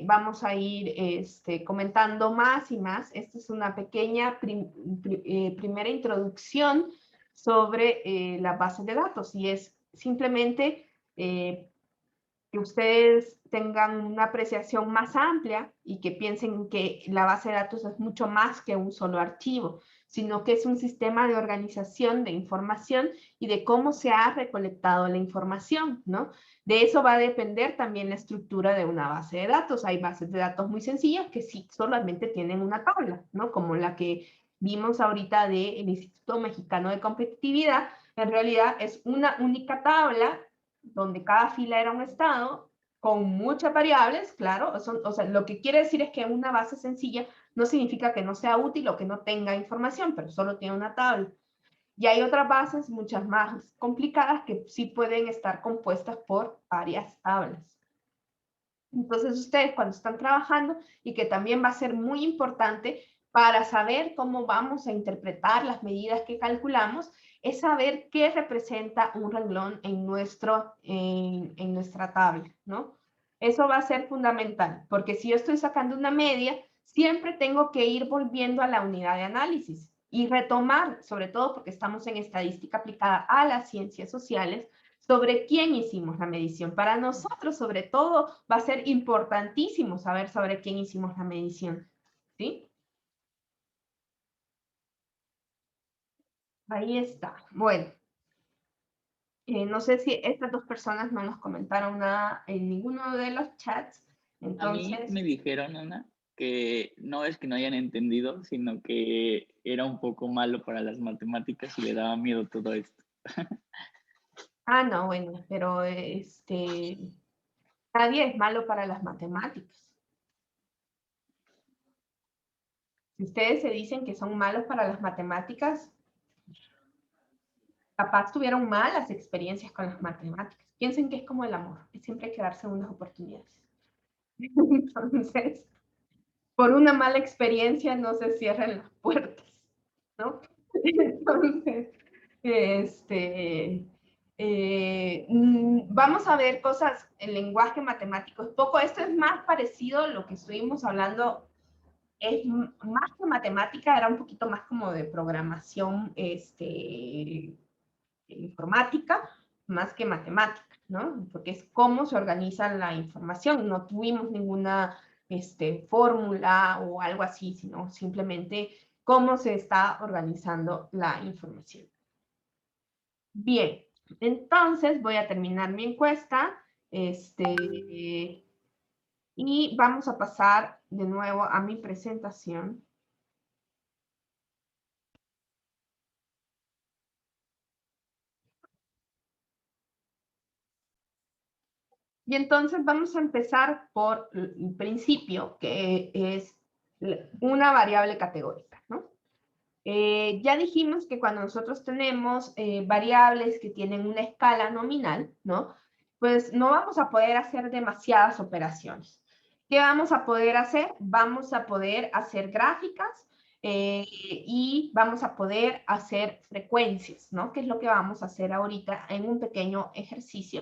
vamos a ir comentando más y más. Esta es una pequeña primera introducción sobre las bases de datos, y es simplemente que ustedes tengan una apreciación más amplia y que piensen que la base de datos es mucho más que un solo archivo, sino que es un sistema de organización de información y de cómo se ha recolectado la información, ¿no? De eso va a depender también la estructura de una base de datos. Hay bases de datos muy sencillas que sí solamente tienen una tabla, ¿no? Como la que vimos ahorita del Instituto Mexicano de Competitividad. En realidad es una única tabla donde cada fila era un estado, con muchas variables, claro. O sea, lo que quiere decir es que una base sencilla no significa que no sea útil o que no tenga información, pero solo tiene una tabla. Y hay otras bases muchas más complicadas que sí pueden estar compuestas por varias tablas. Entonces ustedes, cuando están trabajando, y que también va a ser muy importante para saber cómo vamos a interpretar las medidas que calculamos, es saber qué representa un renglón en nuestra tabla, ¿no? Eso va a ser fundamental, porque si yo estoy sacando una media, siempre tengo que ir volviendo a la unidad de análisis y retomar, sobre todo porque estamos en estadística aplicada a las ciencias sociales, sobre quién hicimos la medición. Para nosotros, sobre todo, va a ser importantísimo saber sobre quién hicimos la medición, ¿sí? Ahí está. Bueno, no sé si estas 2 personas no nos comentaron nada en ninguno de los chats. Entonces, a mí me dijeron, Ana, que no es que no hayan entendido, sino que era un poco malo para las matemáticas y le daba miedo todo esto. no, bueno, pero nadie es malo para las matemáticas. Si ustedes se dicen que son malos para las matemáticas, capaz tuvieron malas experiencias con las matemáticas. Piensen que es como el amor, que siempre hay que dar segundas oportunidades. Entonces, por una mala experiencia no se cierran las puertas, ¿no? Entonces, vamos a ver cosas en lenguaje matemático. Poco, esto es más parecido a lo que estuvimos hablando, es más que matemática, era un poquito más como de programación informática, más que matemática, ¿no? Porque es cómo se organiza la información. No tuvimos ninguna fórmula o algo así, sino simplemente cómo se está organizando la información. Bien, entonces voy a terminar mi encuesta y vamos a pasar de nuevo a mi presentación. Y entonces vamos a empezar por el principio, que es una variable categórica, ¿no? Ya dijimos que cuando nosotros tenemos variables que tienen una escala nominal, ¿no? Pues no vamos a poder hacer demasiadas operaciones. ¿Qué vamos a poder hacer? Vamos a poder hacer gráficas y vamos a poder hacer frecuencias, ¿no? Que es lo que vamos a hacer ahorita en un pequeño ejercicio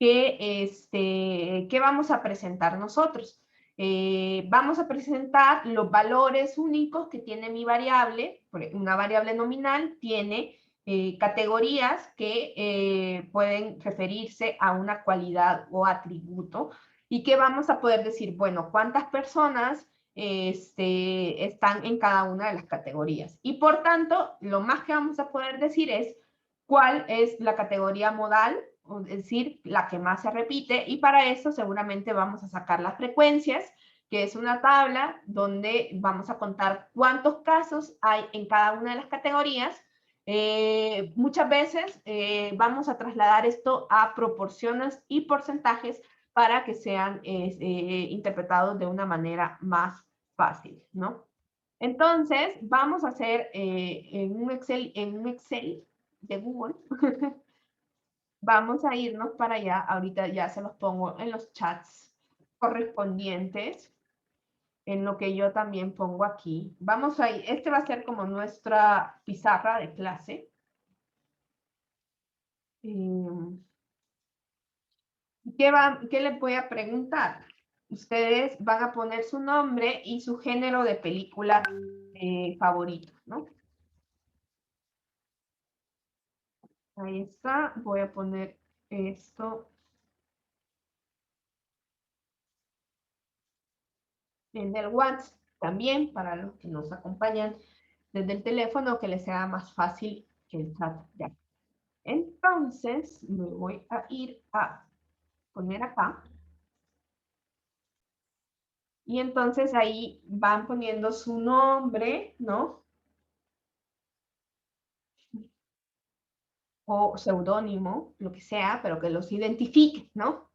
que vamos a presentar nosotros. Vamos a presentar los valores únicos que tiene mi variable. Una variable nominal tiene categorías que pueden referirse a una cualidad o atributo y que vamos a poder decir, bueno, cuántas personas están en cada una de las categorías. Y por tanto, lo más que vamos a poder decir es cuál es la categoría modal, es decir, la que más se repite, y para eso seguramente vamos a sacar las frecuencias, que es una tabla donde vamos a contar cuántos casos hay en cada una de las categorías. Muchas veces vamos a trasladar esto a proporciones y porcentajes para que sean interpretados de una manera más fácil, ¿no? Entonces, vamos a hacer en un Excel de Google, vamos a irnos para allá, ahorita ya se los pongo en los chats correspondientes, en lo que yo también pongo aquí. Vamos a ir, este va a ser como nuestra pizarra de clase. ¿Qué les voy a preguntar? Ustedes van a poner su nombre y su género de película favorito, ¿no? Ahí está, voy a poner esto en el WhatsApp también para los que nos acompañan desde el teléfono, que les sea más fácil que el chat ya. Entonces, me voy a ir a poner acá. Y entonces ahí van poniendo su nombre, ¿no? O seudónimo, lo que sea, pero que los identifique, ¿no?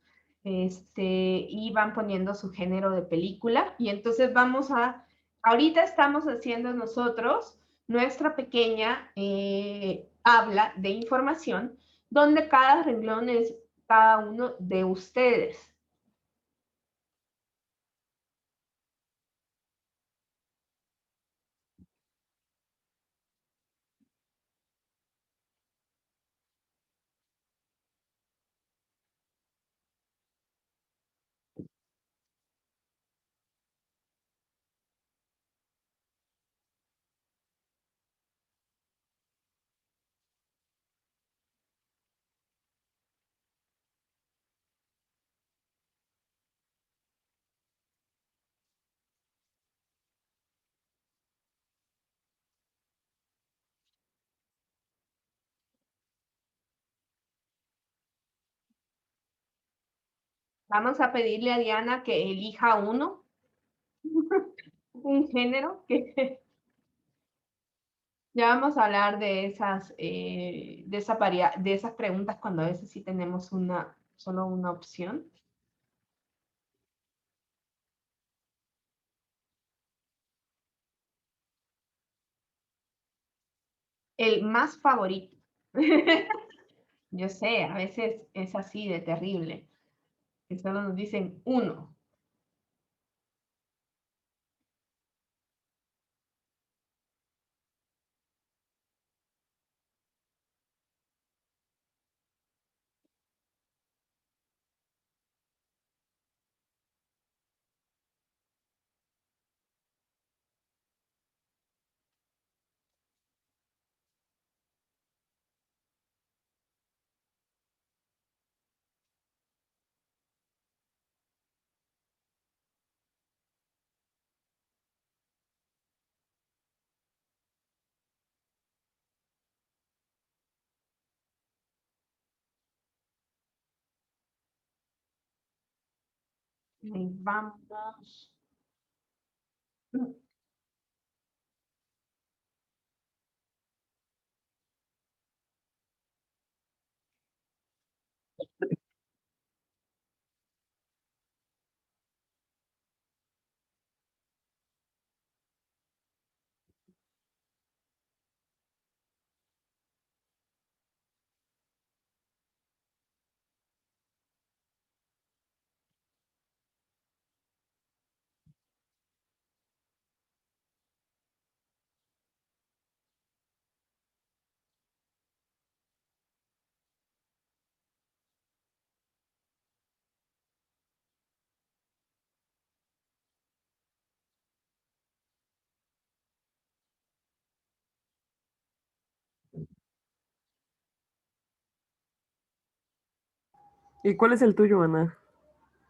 Y van poniendo su género de película. Y entonces vamos a, ahorita estamos haciendo nosotros nuestra pequeña tabla de información, donde cada renglón es cada uno de ustedes. Vamos a pedirle a Diana que elija uno, un género, que ya vamos a hablar de esas preguntas cuando a veces sí tenemos solo una opción. El más favorito. Yo sé, a veces es así de terrible, que solo nos dicen 1. Ahí vamos. ¿Y cuál es el tuyo, Ana?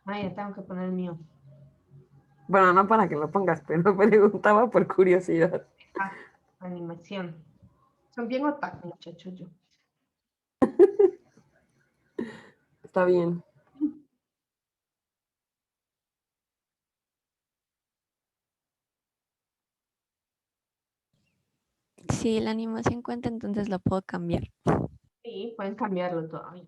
Ay, ya tengo que poner el mío. Bueno, no para que lo pongas, pero preguntaba por curiosidad. Ah, animación. Son bien otaku, muchachos, yo. Está bien. Si la animación cuenta, entonces lo puedo cambiar. Sí, pueden cambiarlo todavía.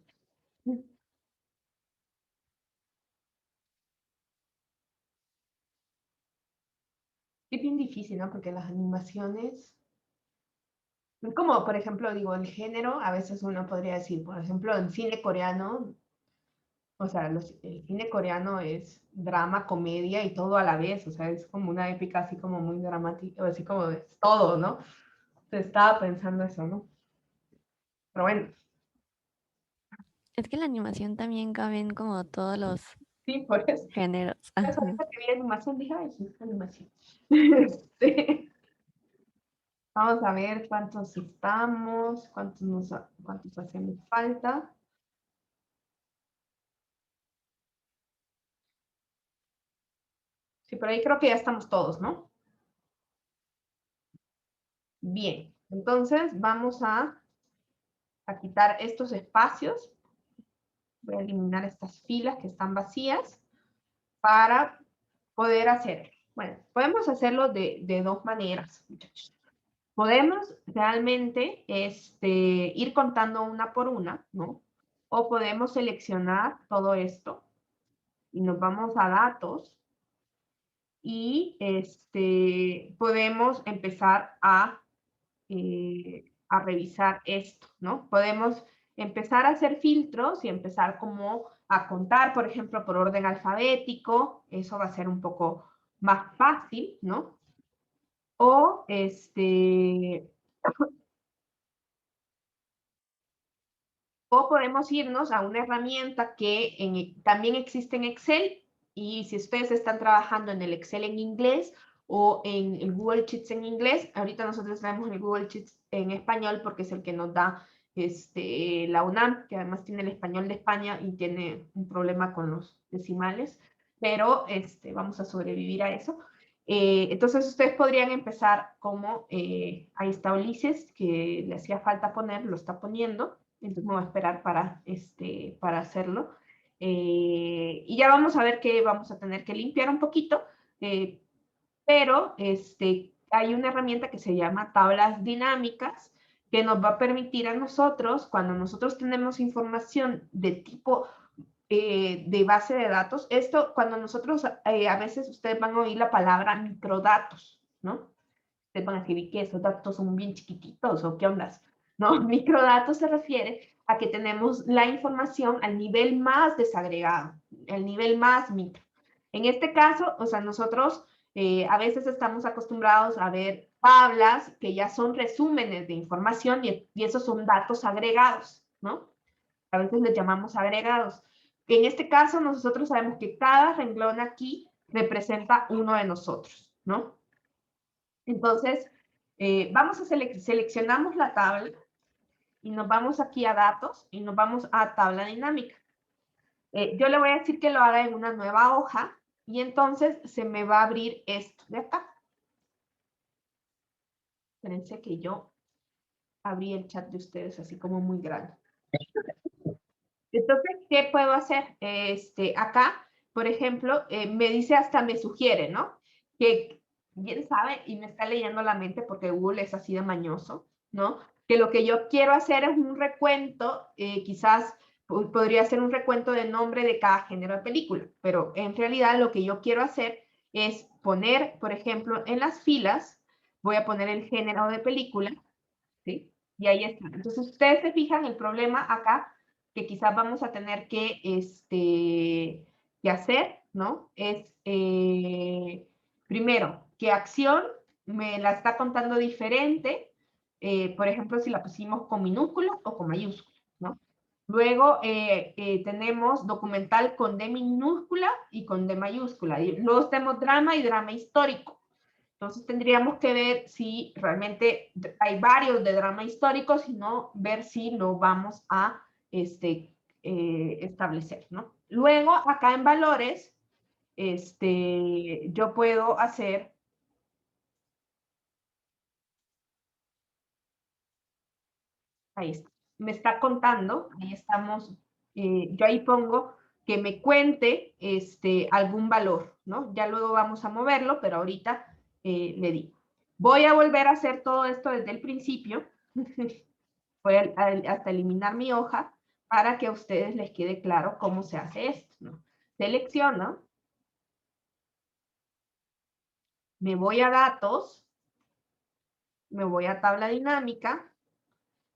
Es bien difícil, ¿no? Porque las animaciones, como por ejemplo, digo, el género, a veces uno podría decir, por ejemplo, en cine coreano, o sea, el cine coreano es drama, comedia y todo a la vez, o sea, es como una épica así como muy dramática, así como es todo, ¿no? Entonces estaba pensando eso, ¿no? Pero bueno, Es que la animación también caben como todos los sí, por eso. géneros. Por eso Ajá. ahorita que vi animación dije, ay, sí, animación. Este, vamos a ver cuántos estamos, cuántos hacemos falta. Sí, por ahí creo que ya estamos todos, ¿no? Bien, entonces vamos a quitar estos espacios. Voy a eliminar estas filas que están vacías para poder hacer. Bueno, podemos hacerlo de dos maneras, muchachos. Podemos realmente ir contando una por una, ¿no? O podemos seleccionar todo esto y nos vamos a datos y podemos empezar a revisar esto, ¿no? Podemos empezar a hacer filtros y empezar como a contar, por ejemplo, por orden alfabético, eso va a ser un poco más fácil, ¿no? O o podemos irnos a una herramienta que también existe en Excel y si ustedes están trabajando en el Excel en inglés o en el Google Sheets en inglés, ahorita nosotros tenemos el Google Sheets en español porque es el que nos da la UNAM, que además tiene el español de España y tiene un problema con los decimales, pero vamos a sobrevivir a eso. Entonces ustedes podrían empezar como, ahí está Ulises, que le hacía falta poner, lo está poniendo. Entonces me voy a esperar para hacerlo. Y ya vamos a ver que vamos a tener que limpiar un poquito, pero hay una herramienta que se llama tablas dinámicas que nos va a permitir a nosotros, cuando nosotros tenemos información de tipo de base de datos, esto cuando nosotros, a veces ustedes van a oír la palabra microdatos, ¿no? Ustedes van a decir, ¿qué? ¿Esos datos son bien chiquititos o qué ondas? ¿no? Microdatos se refiere a que tenemos la información al nivel más desagregado, el nivel más micro. En este caso, o sea, nosotros a veces estamos acostumbrados a ver tablas que ya son resúmenes de información y esos son datos agregados, ¿no? A veces les llamamos agregados. En este caso, nosotros sabemos que cada renglón aquí representa uno de nosotros, ¿no? Entonces, seleccionamos la tabla y nos vamos aquí a datos y nos vamos a tabla dinámica. Yo le voy a decir que lo haga en una nueva hoja y entonces se me va a abrir esto de acá. Espérense que yo abrí el chat de ustedes así como muy grande. Entonces, ¿qué puedo hacer? Acá, por ejemplo, me dice hasta me sugiere, ¿no? Que bien sabe y me está leyendo la mente porque Google es así de mañoso, ¿no? Que lo que yo quiero hacer es un recuento, quizás podría ser un recuento de nombre de cada género de película, pero en realidad lo que yo quiero hacer es poner, por ejemplo, en las filas, voy a poner el género de película, ¿sí? Y ahí está. Entonces, ustedes se fijan el problema acá que quizás vamos a tener que hacer, ¿no? Es, primero, que acción me la está contando diferente, por ejemplo, si la pusimos con minúsculas o con mayúsculas, ¿no? Luego tenemos documental con D minúscula y con D mayúscula. Y luego tenemos drama y drama histórico. Entonces tendríamos que ver si realmente hay varios de drama histórico, sino ver si lo vamos a establecer, ¿no? Luego, acá en valores, yo puedo hacer ahí está, me está contando, ahí estamos, yo ahí pongo que me cuente algún valor, ¿no? Ya luego vamos a moverlo, pero ahorita le digo. Voy a volver a hacer todo esto desde el principio. Voy hasta eliminar mi hoja para que a ustedes les quede claro cómo se hace esto, ¿no? Selecciono, me voy a datos, me voy a tabla dinámica,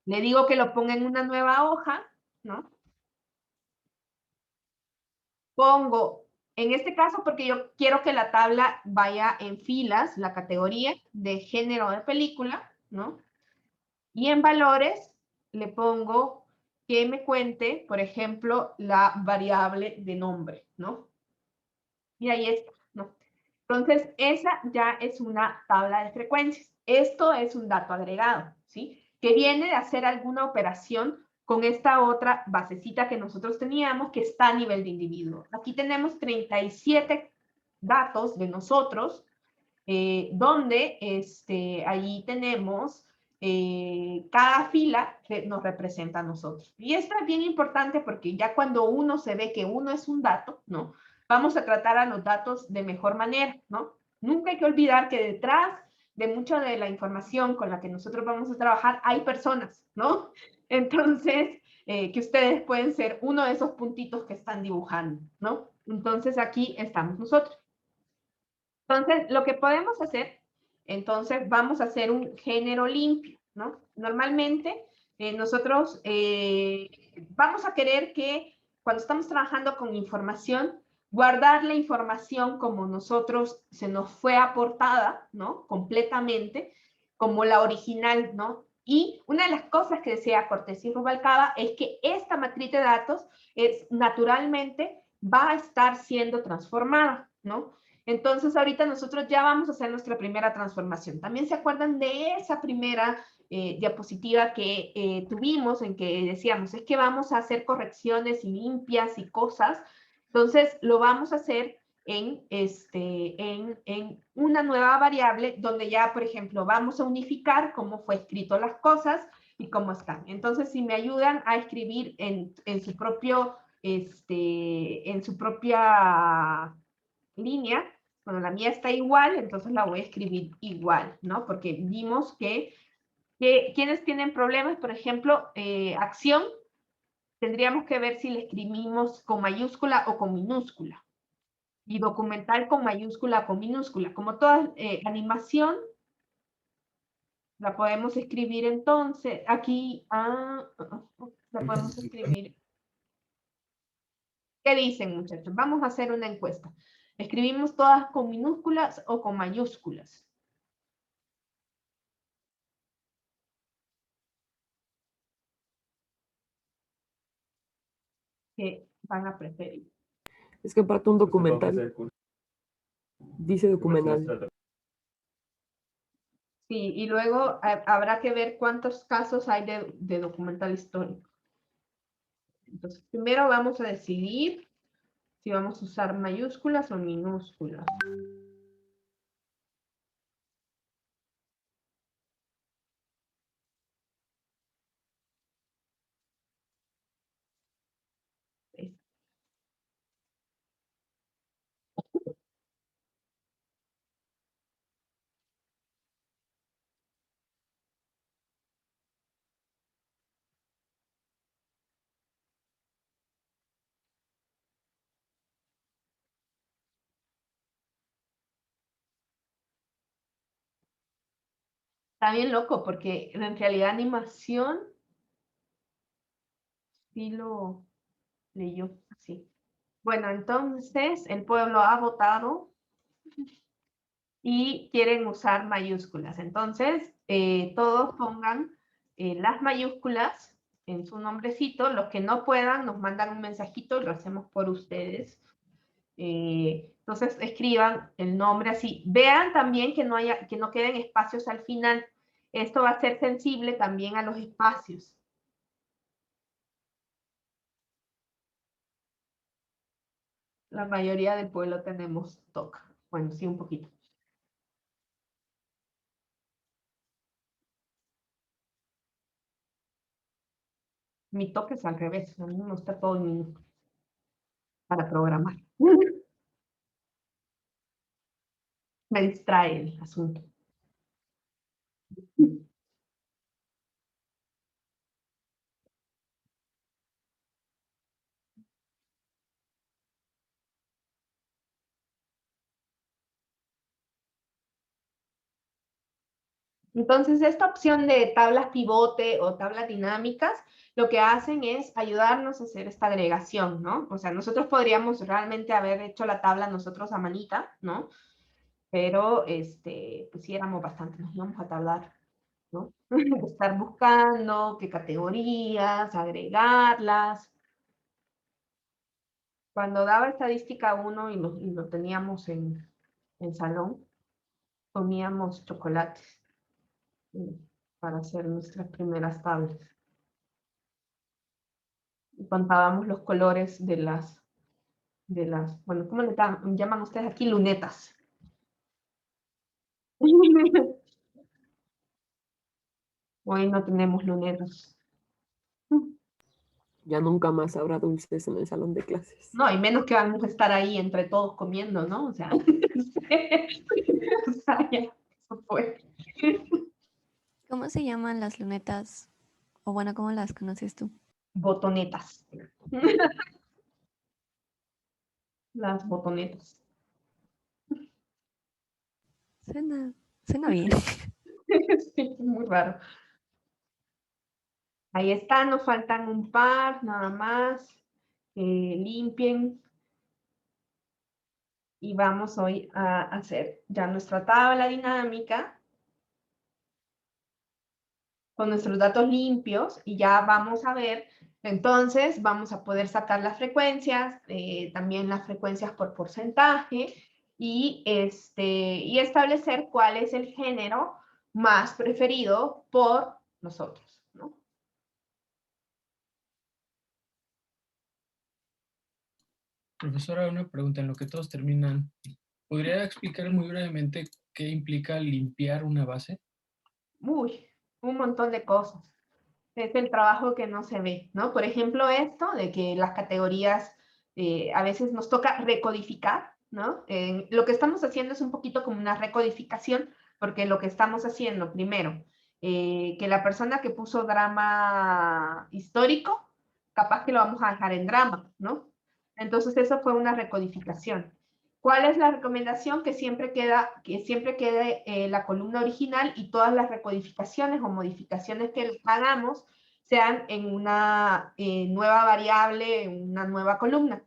le digo que lo ponga en una nueva hoja, ¿no? Pongo, en este caso, porque yo quiero que la tabla vaya en filas, la categoría de género de película, ¿no? Y en valores le pongo que me cuente, por ejemplo, la variable de nombre, ¿no? Y ahí está, ¿no? Entonces, esa ya es una tabla de frecuencias. Esto es un dato agregado, ¿sí? Que viene de hacer alguna operación con esta otra basecita que nosotros teníamos que está a nivel de individuo. Aquí tenemos 37 datos de nosotros, donde allí tenemos cada fila que nos representa a nosotros. Y esto es bien importante porque ya cuando uno se ve que uno es un dato, ¿no? Vamos a tratar a los datos de mejor manera, ¿no? Nunca hay que olvidar que detrás de mucha de la información con la que nosotros vamos a trabajar hay personas, ¿no? Entonces, que ustedes pueden ser uno de esos puntitos que están dibujando, ¿no? Entonces, aquí estamos nosotros. Entonces, lo que podemos hacer, entonces vamos a hacer un género limpio, ¿no? Normalmente nosotros vamos a querer que cuando estamos trabajando con información, guardar la información como nosotros se nos fue aportada, ¿no? Completamente, como la original, ¿no? Y una de las cosas que decía Cortés y Rubalcaba es que esta matriz de datos naturalmente va a estar siendo transformada, ¿no? Entonces, ahorita nosotros ya vamos a hacer nuestra primera transformación. También se acuerdan de esa primera diapositiva que tuvimos en que decíamos, es que vamos a hacer correcciones limpias y cosas. Entonces, lo vamos a hacer en una nueva variable donde ya, por ejemplo, vamos a unificar cómo fue escrito las cosas y cómo están. Entonces, si me ayudan a escribir en su propio, en su propia línea, bueno, la mía está igual, entonces la voy a escribir igual, ¿no? Porque vimos que quienes tienen problemas, por ejemplo, acción, tendríamos que ver si le escribimos con mayúscula o con minúscula. Y documental con mayúscula o con minúscula. Como toda animación, La podemos escribir entonces, aquí, la podemos escribir. ¿Qué dicen, muchachos? Vamos a hacer una encuesta. ¿Escribimos todas con minúsculas o con mayúsculas? ¿Qué van a preferir? Es que aparte un documental. Dice documental. Sí, y luego habrá que ver cuántos casos hay de documental histórico. Entonces, primero vamos a decidir si vamos a usar mayúsculas o minúsculas. Está bien loco porque en realidad animación sí lo leyó así. Bueno, entonces el pueblo ha votado y quieren usar mayúsculas. Entonces, todos pongan las mayúsculas en su nombrecito. Los que no puedan nos mandan un mensajito y lo hacemos por ustedes. Entonces, escriban el nombre así. Vean también que no queden espacios al final. Esto va a ser sensible también a los espacios. La mayoría del pueblo tenemos TOC. Bueno, sí, un poquito. Mi TOC es al revés. A mí me gusta todo en minúsculas para programar. Me distrae el asunto. Entonces, esta opción de tablas pivote o tablas dinámicas, lo que hacen es ayudarnos a hacer esta agregación, ¿no? O sea, nosotros podríamos realmente haber hecho la tabla nosotros a manita, ¿no? Pero, pues sí éramos bastante, nos íbamos a tablar, ¿no? Estar buscando qué categorías, agregarlas. Cuando daba estadística 1 y lo teníamos en salón, comíamos chocolates para hacer nuestras primeras tablas. Y contábamos los colores de las, bueno, ¿cómo le llaman ustedes aquí? Lunetas. Hoy no tenemos lunetas. Ya nunca más habrá dulces en el salón de clases. No, y menos que vamos a estar ahí entre todos comiendo, ¿no? O sea, o sea, ya, eso fue. ¿Cómo se llaman las lunetas? O bueno, ¿cómo las conoces tú? Botonetas. Las botonetas. Suena bien. Sí, muy raro. Ahí está, nos faltan un par, nada más. Limpien. Y vamos hoy a hacer ya nuestra tabla dinámica con nuestros datos limpios y ya vamos a ver, entonces vamos a poder sacar las frecuencias, también las frecuencias por porcentaje y establecer cuál es el género más preferido por nosotros, ¿no? Profesora, una pregunta en lo que todos terminan. ¿Podría explicar muy brevemente qué implica limpiar una base? Uy, un montón de cosas. Es el trabajo que no se ve, ¿no? Por ejemplo, esto de que las categorías a veces nos toca recodificar, ¿no? Lo que estamos haciendo es un poquito como una recodificación, porque lo que estamos haciendo, primero, que la persona que puso drama histórico, capaz que lo vamos a dejar en drama, ¿no? Entonces eso fue una recodificación. ¿Cuál es la recomendación? Que siempre quede la columna original y todas las recodificaciones o modificaciones que hagamos sean en una nueva variable, en una nueva columna.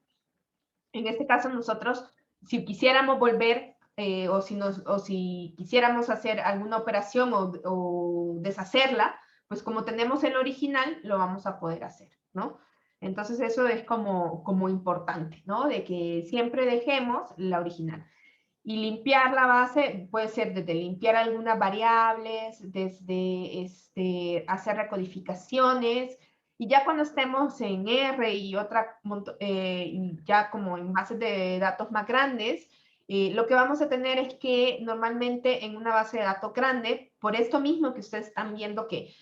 En este caso nosotros, si quisiéramos volver o si quisiéramos hacer alguna operación o deshacerla, pues como tenemos el original, lo vamos a poder hacer, ¿no? Entonces eso es como importante, ¿no? De que siempre dejemos la original. Y limpiar la base puede ser desde limpiar algunas variables, desde hacer recodificaciones, y ya cuando estemos en R y ya como en bases de datos más grandes, lo que vamos a tener es que normalmente en una base de datos grande, por esto mismo que ustedes están viendo que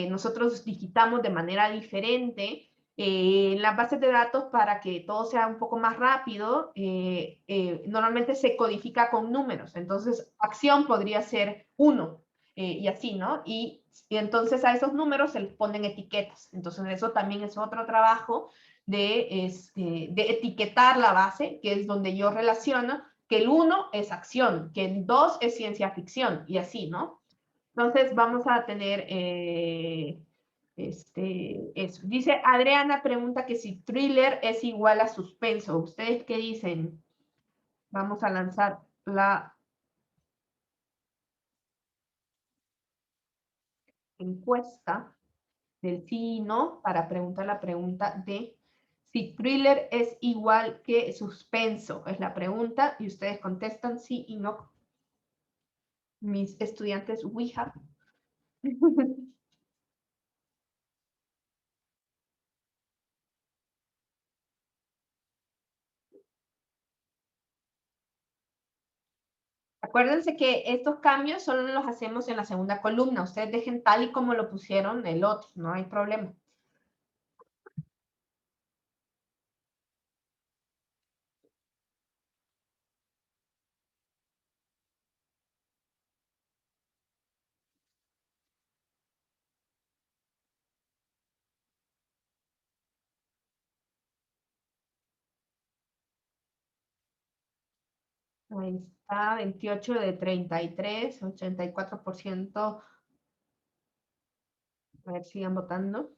nosotros digitamos de manera diferente, en las bases de datos, para que todo sea un poco más rápido, normalmente se codifica con números. Entonces, acción podría ser 1 y así, ¿no? Y entonces a esos números se les ponen etiquetas. Entonces, eso también es otro trabajo de etiquetar la base, que es donde yo relaciono que el 1 es acción, que el 2 es ciencia ficción y así, ¿no? Entonces, vamos a tener... eso. Dice Adriana, pregunta que si thriller es igual a suspenso. ¿Ustedes qué dicen? Vamos a lanzar la encuesta del sí y no para preguntar la pregunta de si thriller es igual que suspenso. Es la pregunta y ustedes contestan sí y no. Mis estudiantes Ouija. Acuérdense que estos cambios solo los hacemos en la segunda columna. Ustedes dejen tal y como lo pusieron el otro, no hay problema. Ahí está, 28 de 33, 84%. A ver, sigan votando.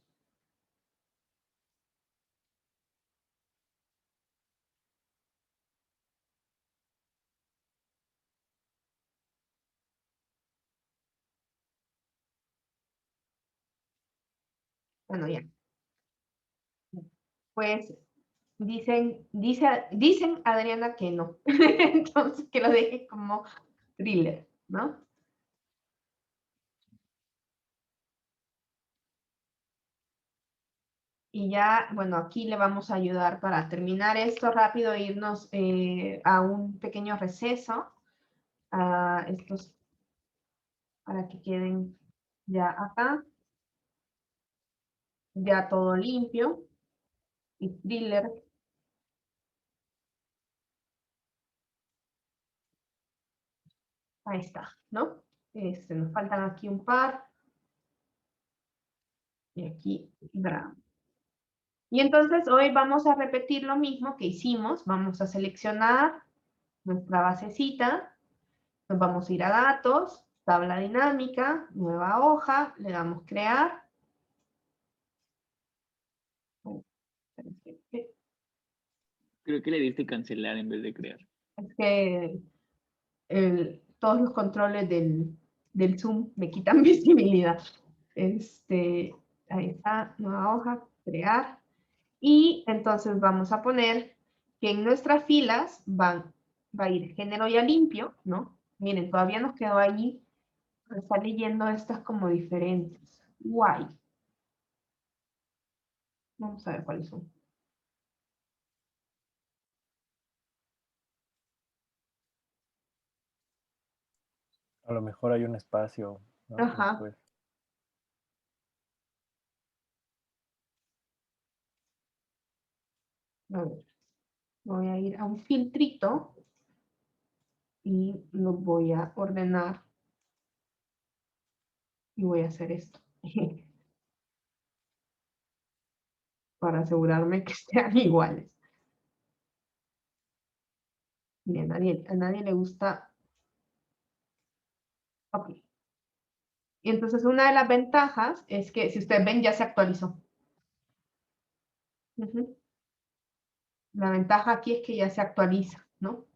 Bueno, ya. Pues dicen Adriana que no. Entonces, que lo deje como thriller, ¿no? Y ya, bueno, aquí le vamos a ayudar para terminar esto rápido, irnos a un pequeño receso. Estos para que queden ya acá. Ya todo limpio. Y thriller. Ahí está, ¿no? Nos faltan aquí un par. Y aquí, bravo. Y entonces hoy vamos a repetir lo mismo que hicimos. Vamos a seleccionar nuestra basecita. Nos vamos a ir a datos, tabla dinámica, nueva hoja, le damos crear. Creo que le diste cancelar en vez de crear. Es que todos los controles del Zoom me quitan visibilidad. Ahí está, nueva hoja, crear. Y entonces vamos a poner que en nuestras filas va a ir género ya limpio, ¿no? Miren, todavía nos quedó ahí, está leyendo estas como diferentes. Guay. Vamos a ver cuáles son. A lo mejor hay un espacio, ¿no? Ajá. Después. A ver, voy a ir a un filtrito y lo voy a ordenar y voy a hacer esto para asegurarme que sean iguales. Bien, a nadie le gusta. Ok. Y entonces una de las ventajas es que, si ustedes ven, ya se actualizó. Ujú. La ventaja aquí es que ya se actualiza, ¿no?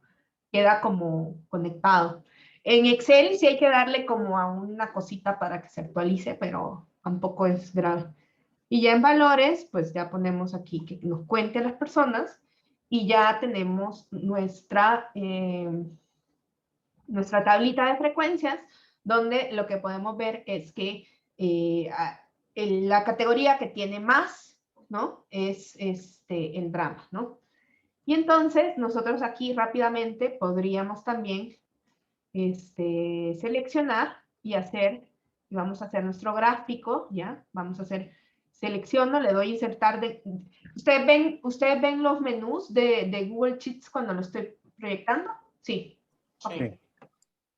Queda como conectado. En Excel sí hay que darle como a una cosita para que se actualice, pero tampoco es grave. Y ya en valores, pues ya ponemos aquí que nos cuente a las personas y ya tenemos nuestra tablita de frecuencias, donde lo que podemos ver es que la categoría que tiene más, ¿no? Es el drama, ¿no? Y entonces nosotros aquí rápidamente podríamos también seleccionar y vamos a hacer nuestro gráfico, ¿ya? Vamos a hacer, selecciono, le doy insertar. ¿Ustedes ven los menús de Google Sheets cuando lo estoy proyectando? Sí. Ok.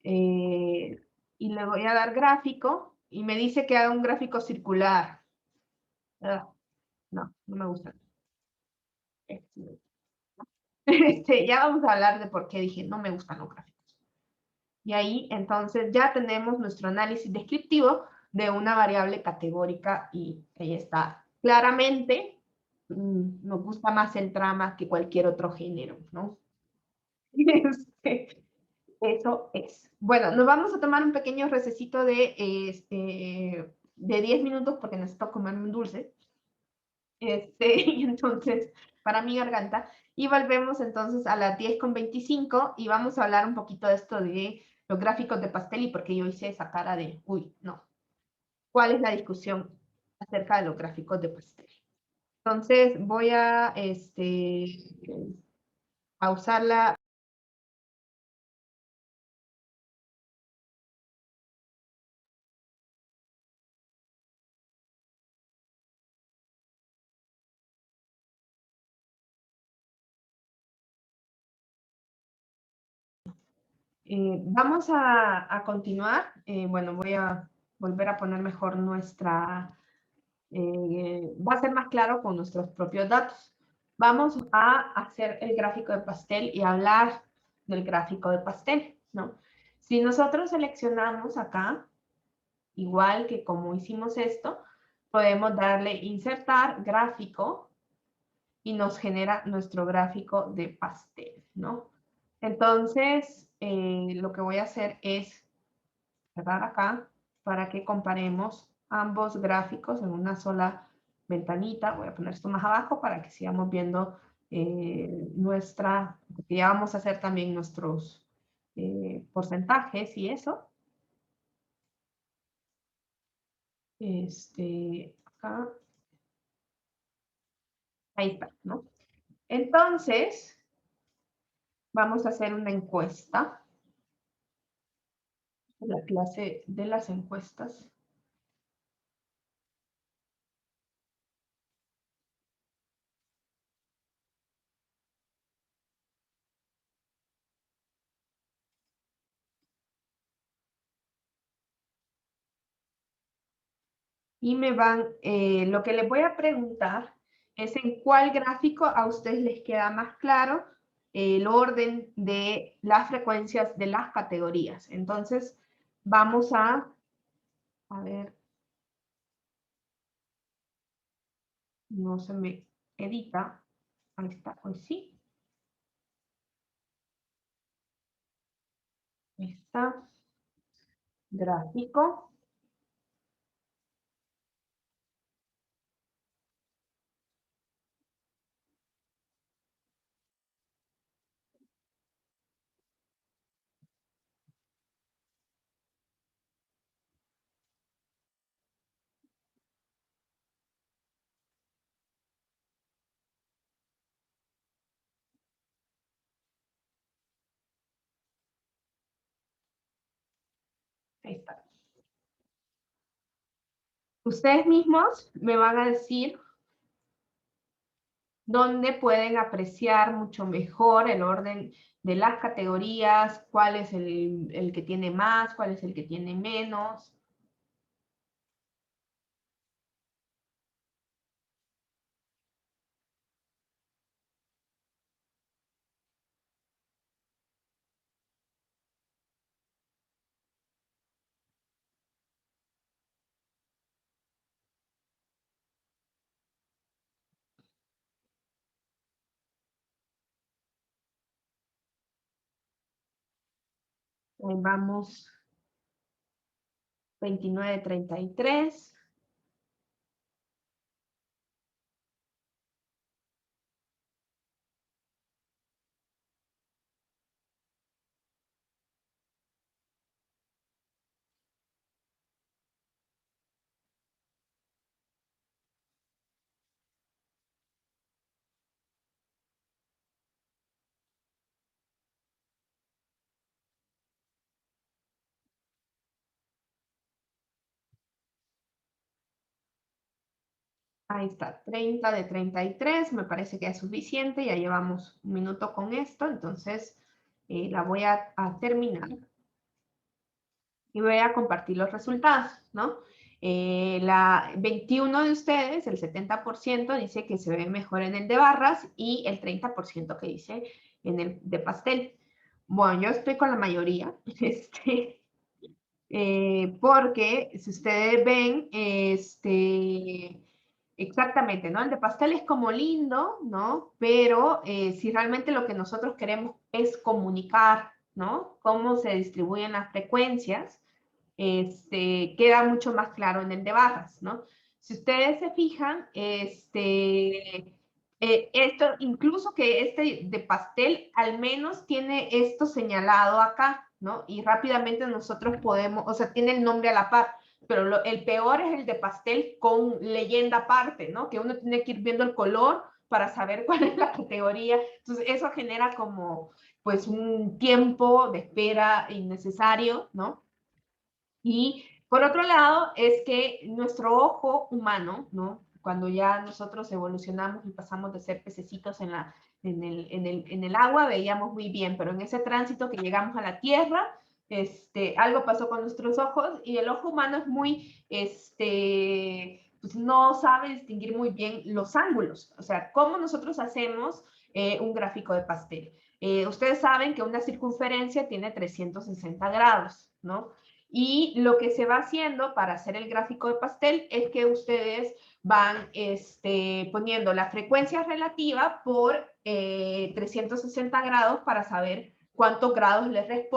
Sí. Y le voy a dar gráfico y me dice que haga un gráfico circular. No, no me gusta. Ya vamos a hablar de por qué dije no me gustan los gráficos. Y ahí entonces ya tenemos nuestro análisis descriptivo de una variable categórica y ahí está. Claramente nos gusta más el drama que cualquier otro género, ¿no? Eso es. Bueno, nos vamos a tomar un pequeño recesito de 10 minutos porque necesito comer un dulce. Y entonces, para mi garganta. Y volvemos entonces a las 10:25 y vamos a hablar un poquito de esto de los gráficos de pastel y porque yo hice esa cara de, uy, no. ¿Cuál es la discusión acerca de los gráficos de pastel? Entonces, voy a usarla. Vamos a continuar. Bueno, voy a volver a poner mejor va a ser más claro con nuestros propios datos. Vamos a hacer el gráfico de pastel y hablar del gráfico de pastel, ¿no? Si nosotros seleccionamos acá, igual que como hicimos esto, podemos darle insertar gráfico y nos genera nuestro gráfico de pastel, ¿no? Entonces, lo que voy a hacer es cerrar acá para que comparemos ambos gráficos en una sola ventanita. Voy a poner esto más abajo para que sigamos viendo porque ya vamos a hacer también nuestros porcentajes y eso. Acá. Ahí está, ¿no? Entonces, vamos a hacer una encuesta. La clase de las encuestas. Y lo que les voy a preguntar es en cuál gráfico a ustedes les queda más claro el orden de las frecuencias de las categorías. Entonces, vamos a ver, no se me edita, ahí está, hoy sí. Ahí está, gráfico. Ahí está. Ustedes mismos me van a decir donde pueden apreciar mucho mejor el orden de las categorías, cuál es el que tiene más, cuál es el que tiene menos. Ahí vamos. 29.33. Ahí está, 30 de 33, me parece que es suficiente, ya llevamos un minuto con esto, entonces la voy a terminar y voy a compartir los resultados, ¿no? La 21 de ustedes, el 70% dice que se ve mejor en el de barras y el 30% que dice en el de pastel. Bueno, yo estoy con la mayoría, porque si ustedes ven, exactamente, ¿no? El de pastel es como lindo, ¿no? Pero si realmente lo que nosotros queremos es comunicar, ¿no? Cómo se distribuyen las frecuencias, queda mucho más claro en el de barras, ¿no? Si ustedes se fijan, esto, incluso que este de pastel al menos tiene esto señalado acá, ¿no? Y rápidamente nosotros podemos, o sea, tiene el nombre a la par, pero el peor es el de pastel con leyenda aparte, ¿no? Que uno tiene que ir viendo el color para saber cuál es la categoría. Entonces, eso genera como, pues, un tiempo de espera innecesario, ¿no? Y por otro lado, es que nuestro ojo humano, ¿no? Cuando ya nosotros evolucionamos y pasamos de ser pececitos en el agua, veíamos muy bien, pero en ese tránsito que llegamos a la Tierra, algo pasó con nuestros ojos y el ojo humano es muy, pues no sabe distinguir muy bien los ángulos. O sea, cómo nosotros hacemos un gráfico de pastel. Ustedes saben que una circunferencia tiene 360 grados, ¿no? Y lo que se va haciendo para hacer el gráfico de pastel es que ustedes van poniendo la frecuencia relativa por 360 grados para saber cuántos grados le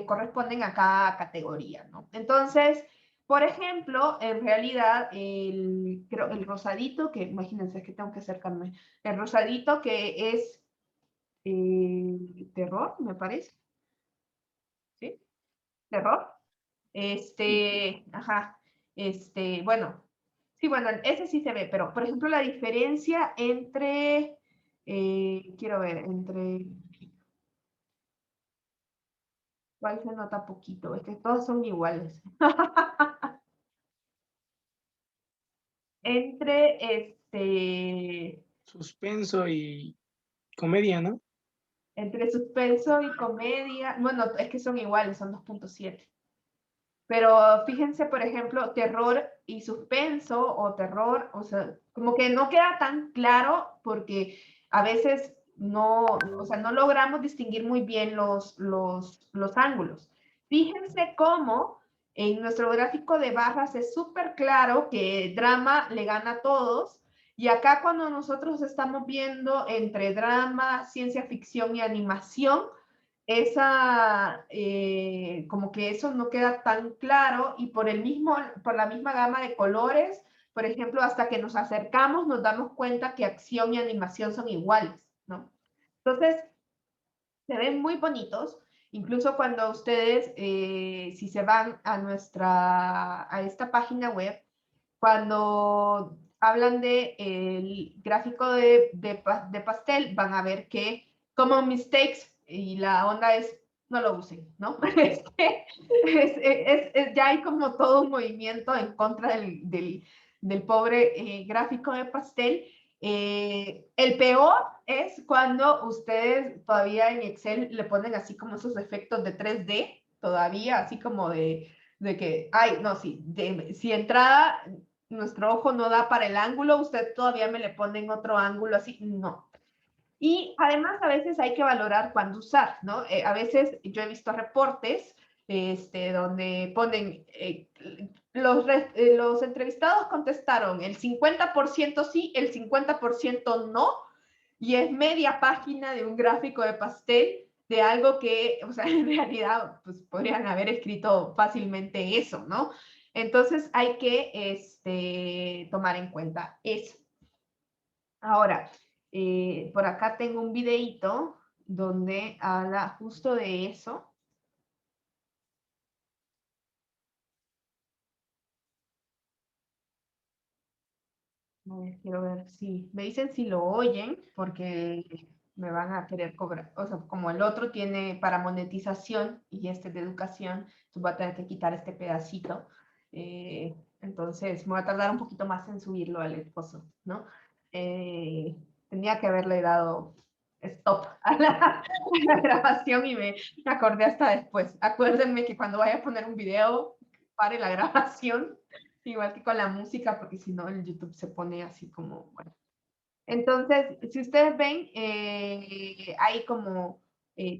corresponden a cada categoría, ¿no? Entonces, por ejemplo, en realidad, el rosadito, que imagínense que tengo que acercarme, el rosadito que es terror, me parece. ¿Sí? ¿Terror? Ajá, bueno, sí, bueno, ese sí se ve, pero por ejemplo la diferencia entre, quiero ver, ¿cuál se nota poquito? Es que todos son iguales. Entre, Suspenso y comedia, ¿no? entre suspenso y comedia, bueno, es que son iguales, son 2.7. Pero fíjense, por ejemplo, terror y suspenso o terror, o sea, como que no queda tan claro porque a veces no, o sea, no logramos distinguir muy bien los ángulos. Fíjense cómo en nuestro gráfico de barras es súper claro que drama le gana a todos. Y acá cuando nosotros estamos viendo entre drama, ciencia ficción y animación, como que eso no queda tan claro y por la misma gama de colores, por ejemplo, hasta que nos acercamos nos damos cuenta que acción y animación son iguales, ¿no? Entonces, se ven muy bonitos, incluso cuando ustedes, si se van a esta página web, cuando hablan de el gráfico de pastel, van a ver que como mistakes, y la onda es, no lo usen, ¿no? Ya hay como todo un movimiento en contra del pobre gráfico de pastel. El peor es cuando ustedes todavía en Excel le ponen así como esos efectos de 3D, todavía así como de que, ay, no, sí, si entrada nuestro ojo no da para el ángulo, usted todavía me le ponen otro ángulo así, no. Y además a veces hay que valorar cuándo usar, ¿no? A veces yo he visto reportes donde ponen, los entrevistados contestaron el 50% sí, el 50% no, y es media página de un gráfico de pastel de algo que, o sea, en realidad, pues podrían haber escrito fácilmente eso, ¿no? Entonces hay que tomar en cuenta eso. Ahora, por acá tengo un videíto donde habla justo de eso. Quiero ver si me dicen si lo oyen, porque me van a querer cobrar. O sea, como el otro tiene para monetización y este de educación, entonces voy a tener que quitar este pedacito. Entonces me voy a tardar un poquito más en subirlo al esposo, ¿no? Tenía que haberle dado stop a la grabación y me acordé hasta después. Acuérdenme que cuando vaya a poner un video, pare la grabación. Igual que con la música, porque si no el YouTube se pone así como, bueno. Entonces, si ustedes ven, hay como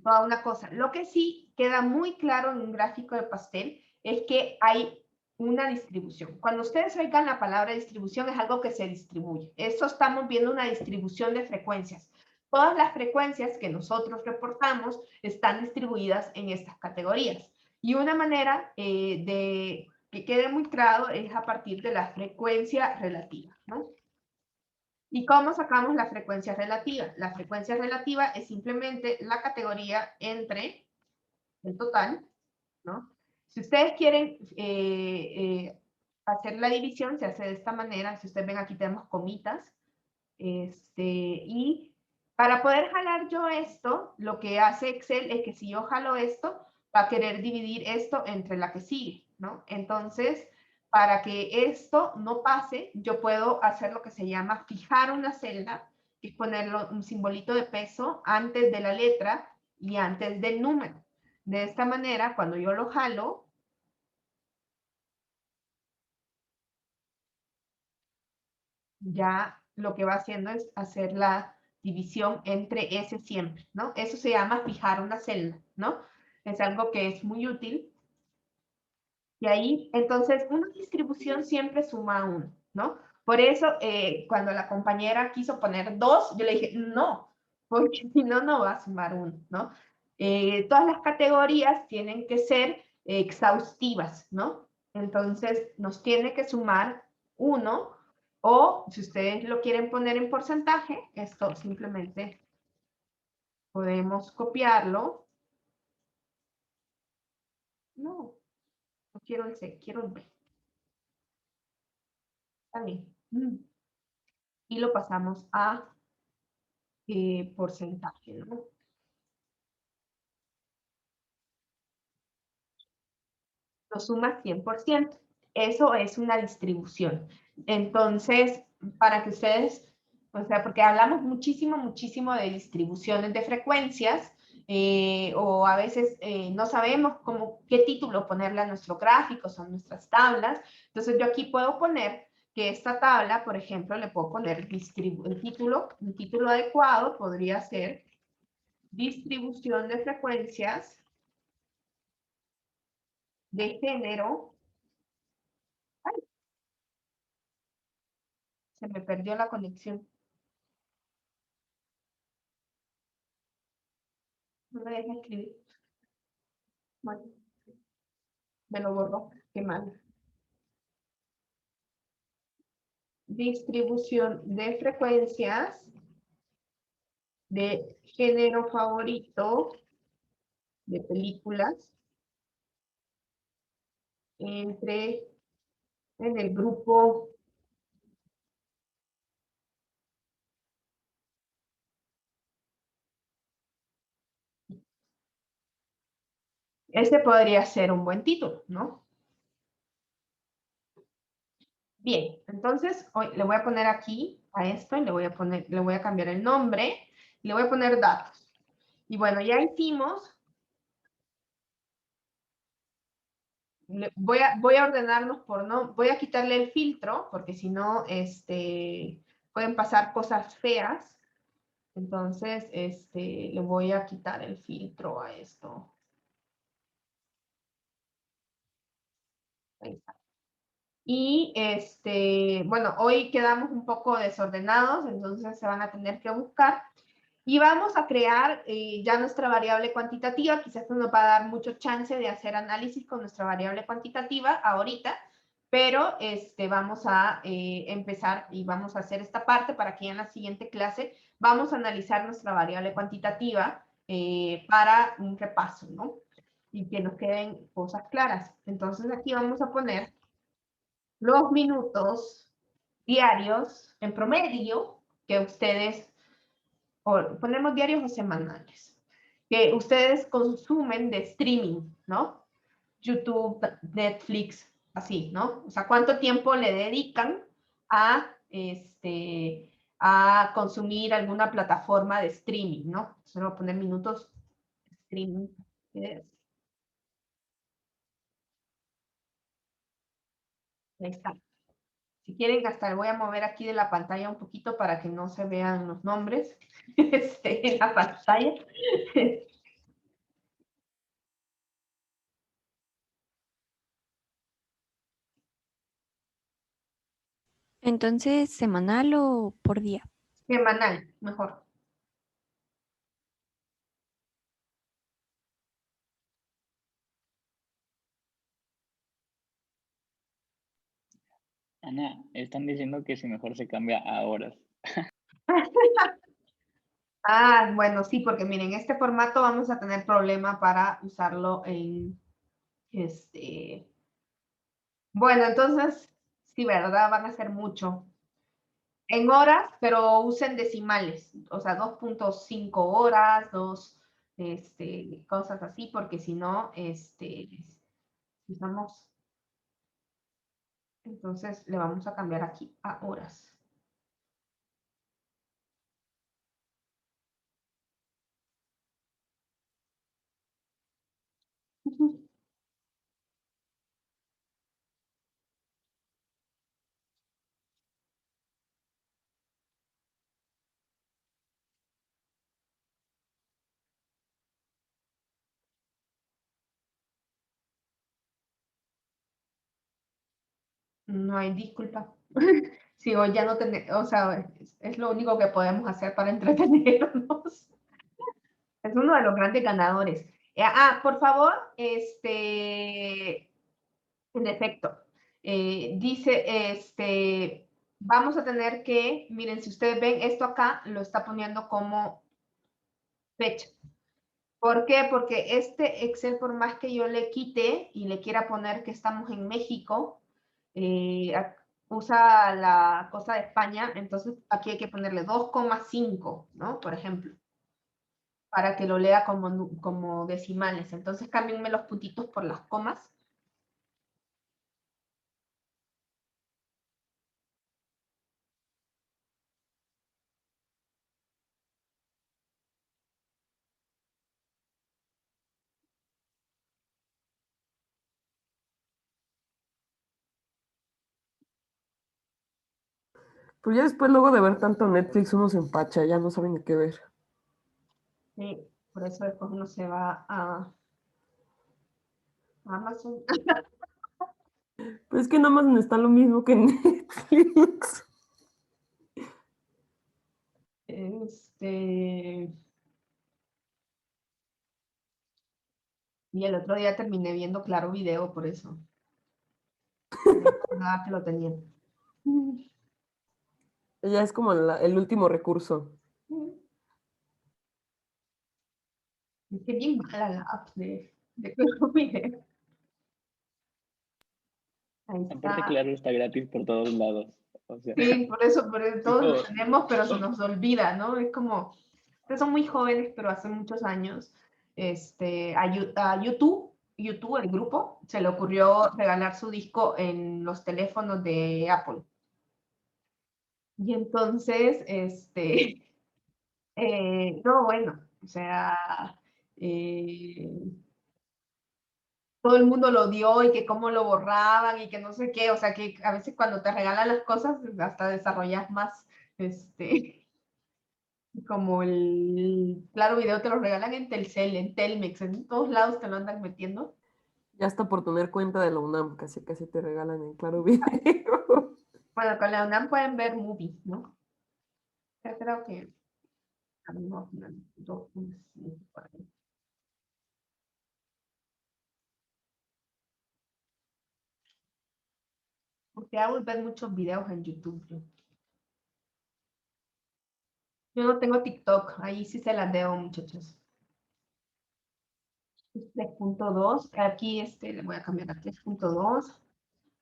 toda una cosa. Lo que sí queda muy claro en un gráfico de pastel es que hay una distribución. Cuando ustedes oigan la palabra distribución, es algo que se distribuye. Eso estamos viendo una distribución de frecuencias. Todas las frecuencias que nosotros reportamos están distribuidas en estas categorías. Y una manera de que quede muy claro es a partir de la frecuencia relativa, ¿no? ¿Y cómo sacamos la frecuencia relativa? La frecuencia relativa es simplemente la categoría entre el total, ¿no? Si ustedes quieren hacer la división, se hace de esta manera. Si ustedes ven, aquí tenemos comitas. Y para poder jalar yo esto, lo que hace Excel es que si yo jalo esto, va a querer dividir esto entre la que sigue, ¿no? Entonces, para que esto no pase, yo puedo hacer lo que se llama fijar una celda, que es ponerlo un simbolito de peso antes de la letra y antes del número. De esta manera, cuando yo lo jalo, ya lo que va haciendo es hacer la división entre ese siempre, ¿no? Eso se llama fijar una celda, ¿no? Es algo que es muy útil. Y ahí, entonces, una distribución siempre suma 1, ¿no? Por eso, cuando la compañera quiso poner 2, yo le dije, no, porque si no, no va a sumar 1, ¿no? Todas las categorías tienen que ser exhaustivas, ¿no? Entonces, nos tiene que sumar 1, o si ustedes lo quieren poner en porcentaje, esto simplemente podemos copiarlo. No, no quiero el C, quiero el B. Está bien. Y lo pasamos a porcentaje, ¿no? Lo suma 100%. Eso es una distribución. Entonces, para que ustedes, o sea, porque hablamos muchísimo de distribuciones de frecuencias, o a veces no sabemos qué título ponerle a nuestro gráfico, son nuestras tablas. Entonces, yo aquí puedo poner que esta tabla, por ejemplo, le puedo poner el título, un título adecuado podría ser distribución de frecuencias de género. Ay, se me perdió la conexión. No me deja escribir. Bueno, me lo borró. Qué mal. Distribución de frecuencias de género favorito de películas en el grupo Este podría ser un buen título, ¿no? Bien, entonces hoy le voy a poner aquí a esto, le voy a cambiar el nombre, le voy a poner datos. Y bueno, ya hicimos. Voy a ordenarlos por no, voy a quitarle el filtro, porque si no, pueden pasar cosas feas. Entonces, le voy a quitar el filtro a esto. Ahí está. Y, bueno, hoy quedamos un poco desordenados, entonces se van a tener que buscar. Y vamos a crear ya nuestra variable cuantitativa. Quizás esto nos va a dar mucho chance de hacer análisis con nuestra variable cuantitativa ahorita, pero vamos a empezar y vamos a hacer esta parte para que ya en la siguiente clase vamos a analizar nuestra variable cuantitativa para un repaso, ¿no? Y que nos queden cosas claras. Entonces aquí vamos a poner los minutos diarios en promedio que ustedes, o ponemos diarios o semanales, que ustedes consumen de streaming, ¿no? YouTube, Netflix, así, ¿no? O sea, ¿cuánto tiempo le dedican a, a consumir alguna plataforma de streaming, ¿no? Entonces voy a poner minutos streaming. Ahí está. Si quieren, hasta voy a mover aquí de la pantalla un poquito para que no se vean los nombres en la pantalla. Entonces, ¿semanal o por día? Semanal, mejor. Ana, están diciendo que si mejor se cambia a horas. Ah, bueno, sí, porque miren, este formato vamos a tener problema para usarlo en Bueno, entonces, sí, ¿verdad? Van a ser mucho. En horas, pero usen decimales, o sea, 2.5 horas, cosas así, porque si no, usamos, entonces le vamos a cambiar aquí a horas. No hay disculpa. Si hoy ya no tenemos, o sea, es lo único que podemos hacer para entretenernos. Es uno de los grandes ganadores. Por favor, en efecto, dice, vamos a tener que, miren, si ustedes ven esto acá, lo está poniendo como fecha. ¿Por qué? Porque este Excel, por más que yo le quite y le quiera poner que estamos en México, usa la cosa de España, entonces aquí hay que ponerle 2,5, ¿no? Por ejemplo, para que lo lea como decimales. Entonces cámbienme los puntitos por las comas. Pero ya después, luego de ver tanto Netflix, uno se empacha, ya no saben ni qué ver. Sí, por eso después uno se va a Amazon. Pero es que en Amazon está lo mismo que en Netflix. Y el otro día terminé viendo Claro Video por eso. Nada que lo tenía. Ya es como el último recurso. Es que bien mala la app de Claro Video. Ahí Aparte, está. claro, está gratis por todos lados. O sea, Sí, por eso todos lo tipo, tenemos, pero se nos olvida, ¿no? Es como, ustedes son muy jóvenes, pero hace muchos años, a YouTube, el grupo, se le ocurrió regalar su disco en los teléfonos de Apple. Y entonces, no, bueno, o sea, todo el mundo lo dio y que cómo lo borraban y que no sé qué, o sea, que a veces cuando te regalan las cosas hasta desarrollas más, como el Claro Video te lo regalan en Telcel, en Telmex, en todos lados te lo andan metiendo. Ya hasta por tener cuenta de la UNAM, casi casi te regalan en Claro Video. Bueno, con la UNAM pueden ver movies, ¿no? Yo creo que No, no, 2.5 por ahí. Porque hago ver muchos videos en YouTube. Yo no tengo TikTok, ahí sí se las debo, muchachos. 3.2, aquí le voy a cambiar a 3.2.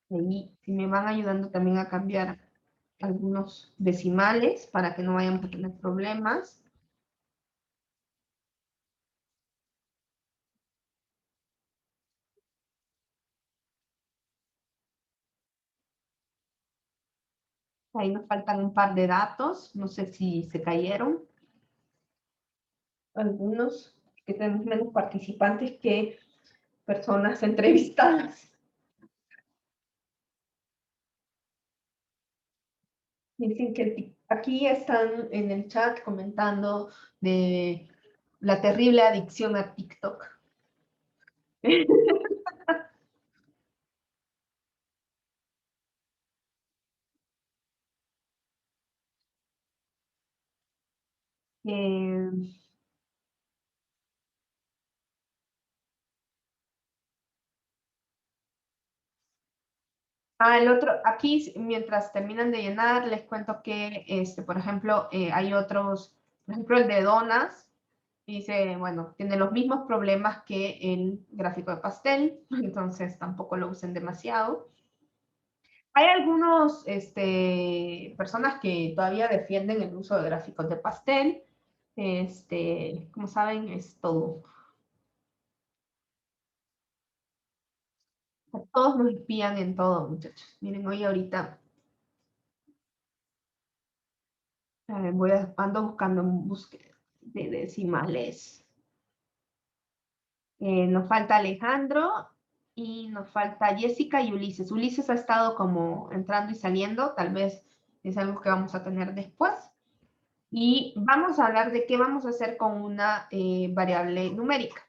Ahí sí me van ayudando también a cambiar algunos decimales para que no vayan a tener problemas. Ahí nos faltan un par de datos, no sé si se cayeron. Algunos, que tenemos menos participantes que personas entrevistadas. Dicen que aquí están en el chat comentando de la terrible adicción a TikTok. Eh, el otro, aquí mientras terminan de llenar, les cuento que, por ejemplo, hay otros, por ejemplo, el de donas, dice, bueno, tiene los mismos problemas que el gráfico de pastel, entonces tampoco lo usen demasiado. Hay algunos, personas que todavía defienden el uso de gráficos de pastel, como saben, es todo. Todos nos espían en todo, muchachos. Miren, hoy ahorita ando buscando en búsqueda de decimales. Nos falta Alejandro y nos falta Jessica y Ulises. Ulises ha estado como entrando y saliendo, tal vez es algo que vamos a tener después. Y vamos a hablar de qué vamos a hacer con una variable numérica.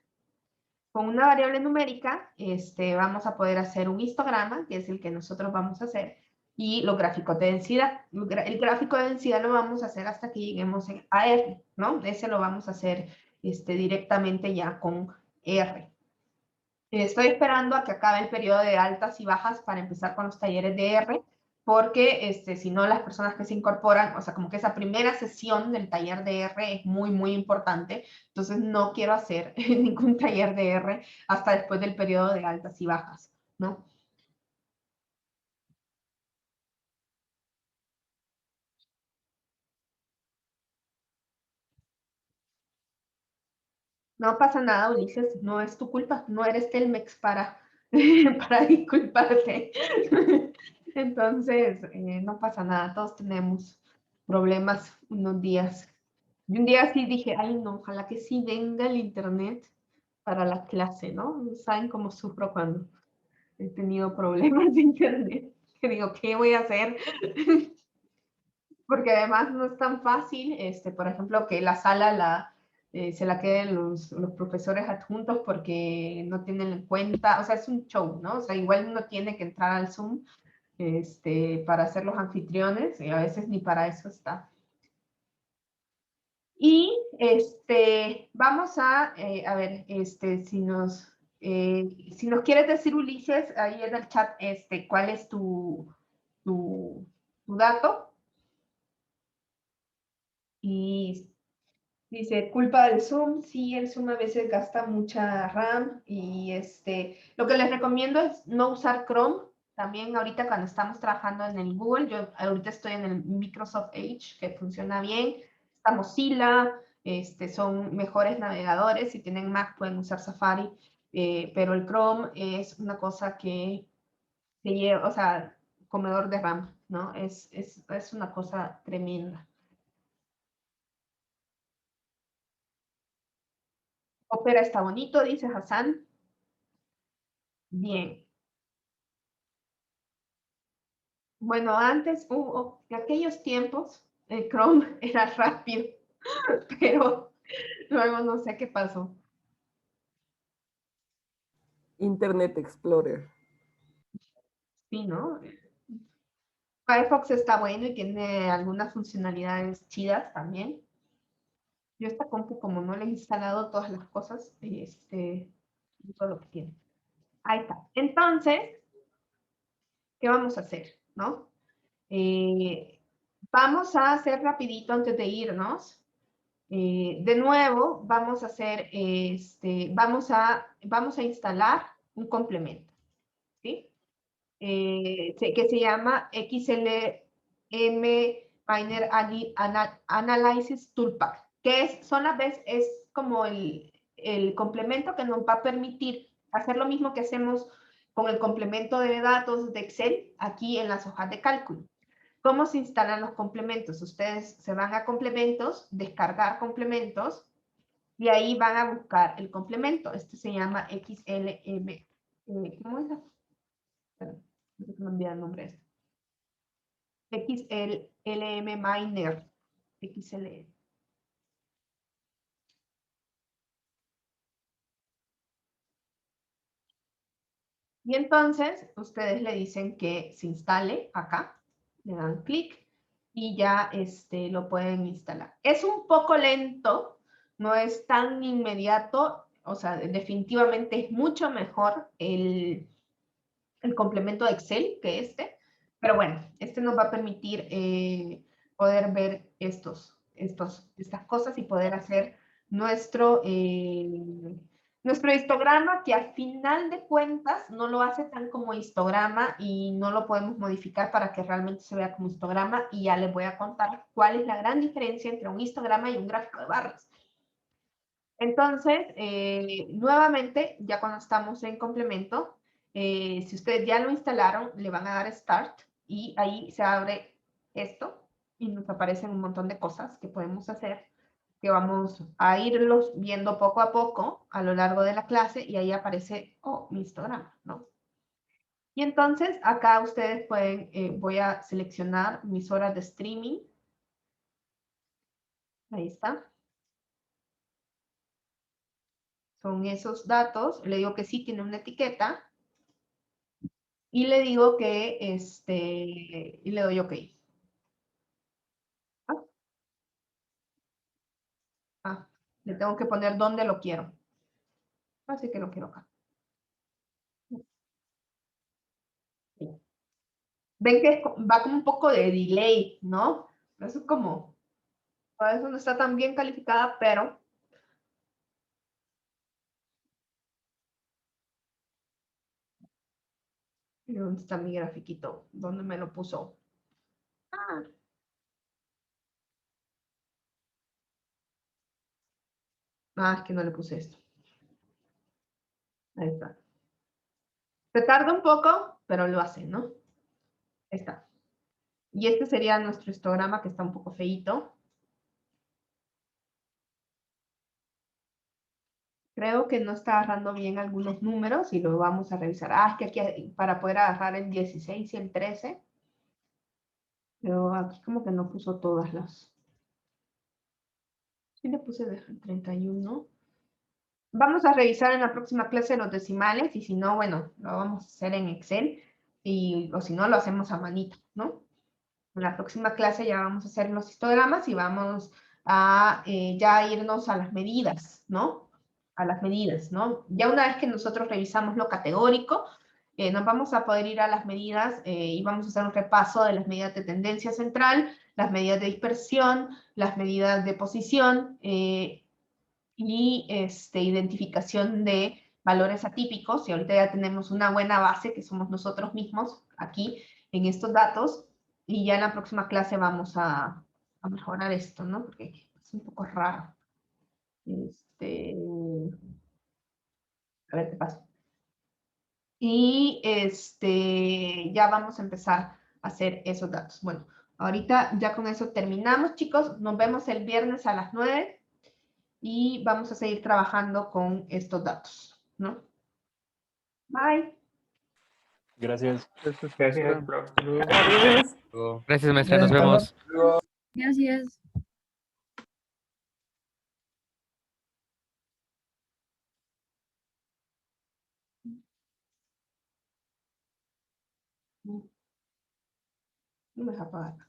Con una variable numérica vamos a poder hacer un histograma, que es el que nosotros vamos a hacer, y los gráficos de densidad. El gráfico de densidad lo vamos a hacer hasta que lleguemos a R, ¿no? Ese lo vamos a hacer directamente ya con R. Estoy esperando a que acabe el periodo de altas y bajas para empezar con los talleres de R, porque si no, las personas que se incorporan, o sea, como que esa primera sesión del taller de R es muy, muy importante, entonces no quiero hacer ningún taller de R hasta después del periodo de altas y bajas, ¿no? No pasa nada, Ulises, no es tu culpa, no eres Telmex para, para disculparte. Entonces, no pasa nada, todos tenemos problemas unos días. Y un día sí dije, ay no, ojalá que sí venga el internet para la clase, ¿no? ¿Saben cómo sufro cuando he tenido problemas de internet? Que digo, ¿qué voy a hacer? Porque además no es tan fácil, por ejemplo, que la sala se la queden los profesores adjuntos porque no tienen en cuenta, o sea, es un show, ¿no? O sea, igual uno tiene que entrar al Zoom para ser los anfitriones y a veces ni para eso está. Y vamos a ver, si nos quieres decir, Ulises, ahí en el chat, cuál es tu dato. Y dice, culpa del Zoom, sí, el Zoom a veces gasta mucha RAM y lo que les recomiendo es no usar Chrome. También ahorita cuando estamos trabajando en el Google, yo ahorita estoy en el Microsoft Edge, que funciona bien. Está Mozilla, son mejores navegadores. Si tienen Mac pueden usar Safari, pero el Chrome es una cosa que se lleva, o sea, comedor de RAM, ¿no? Es una cosa tremenda. Opera está bonito, dice Hassan. Bien. Bueno, antes hubo, en aquellos tiempos, el Chrome era rápido, pero luego no sé qué pasó. Internet Explorer. Sí, ¿no? Firefox está bueno y tiene algunas funcionalidades chidas también. Yo esta compu, como no le he instalado todas las cosas, todo lo que tiene. Ahí está. Entonces, ¿qué vamos a hacer? ¿No? Vamos a hacer rapidito antes de irnos. De nuevo, vamos a hacer, vamos a instalar un complemento, ¿sí? Que se llama XLM Miner Analysis Toolpack, que es como el complemento que nos va a permitir hacer lo mismo que hacemos con el complemento de datos de Excel aquí en las hojas de cálculo. ¿Cómo se instalan los complementos? Ustedes se van a complementos, descargar complementos, y ahí van a buscar el complemento. Este se llama XLM. ¿Cómo es? Perdón, no me olvidé el nombre de esto. XLM Miner. XLM. Y entonces, ustedes le dicen que se instale acá. Le dan clic y ya lo pueden instalar. Es un poco lento, no es tan inmediato, o sea, definitivamente es mucho mejor el complemento de Excel que pero bueno, nos va a permitir poder ver estas cosas y poder hacer nuestro histograma, que al final de cuentas no lo hace tan como histograma y no lo podemos modificar para que realmente se vea como histograma, y ya les voy a contar cuál es la gran diferencia entre un histograma y un gráfico de barras. Entonces, nuevamente, ya cuando estamos en complemento, si ustedes ya lo instalaron, le van a dar Start y ahí se abre esto y nos aparecen un montón de cosas que podemos hacer, que vamos a irlos viendo poco a poco a lo largo de la clase, y ahí aparece, mi histograma, ¿no? Y entonces acá ustedes pueden, voy a seleccionar mis horas de streaming. Ahí está. Son esos datos. Le digo que sí tiene una etiqueta. Y le digo que, y le doy OK. Le tengo que poner dónde lo quiero. Así que lo quiero acá. Ven que va como un poco de delay, ¿no? Eso es como, a veces no está tan bien calificada, pero... ¿Dónde está mi grafiquito? ¿Dónde me lo puso? Es que no le puse esto. Ahí está. Se tarda un poco, pero lo hace, ¿no? Ahí está. Y este sería nuestro histograma, que está un poco feíto. Creo que no está agarrando bien algunos números y lo vamos a revisar. Es que aquí para poder agarrar el 16 y el 13. Pero aquí como que no puso todas las. Sí le puse de 31. Vamos a revisar en la próxima clase los decimales, y si no, bueno, lo vamos a hacer en Excel, o si no, lo hacemos a manito, ¿no? En la próxima clase ya vamos a hacer los histogramas y vamos a ya irnos a las medidas, ¿no? A las medidas, ¿no? Ya una vez que nosotros revisamos lo categórico, nos vamos a poder ir a las medidas y vamos a hacer un repaso de las medidas de tendencia central, las medidas de dispersión, las medidas de posición y identificación de valores atípicos. Y ahorita ya tenemos una buena base, que somos nosotros mismos aquí en estos datos. Y ya en la próxima clase vamos a mejorar esto, ¿no? Porque es un poco raro. A ver qué pasa. Y ya vamos a empezar a hacer esos datos. Bueno, ahorita ya con eso terminamos, chicos. Nos vemos el viernes a las 9 y vamos a seguir trabajando con estos datos, ¿no? Bye. Gracias. Gracias, profe. Adiós. Gracias, maestra. Nos vemos. Gracias. No me deja apagar.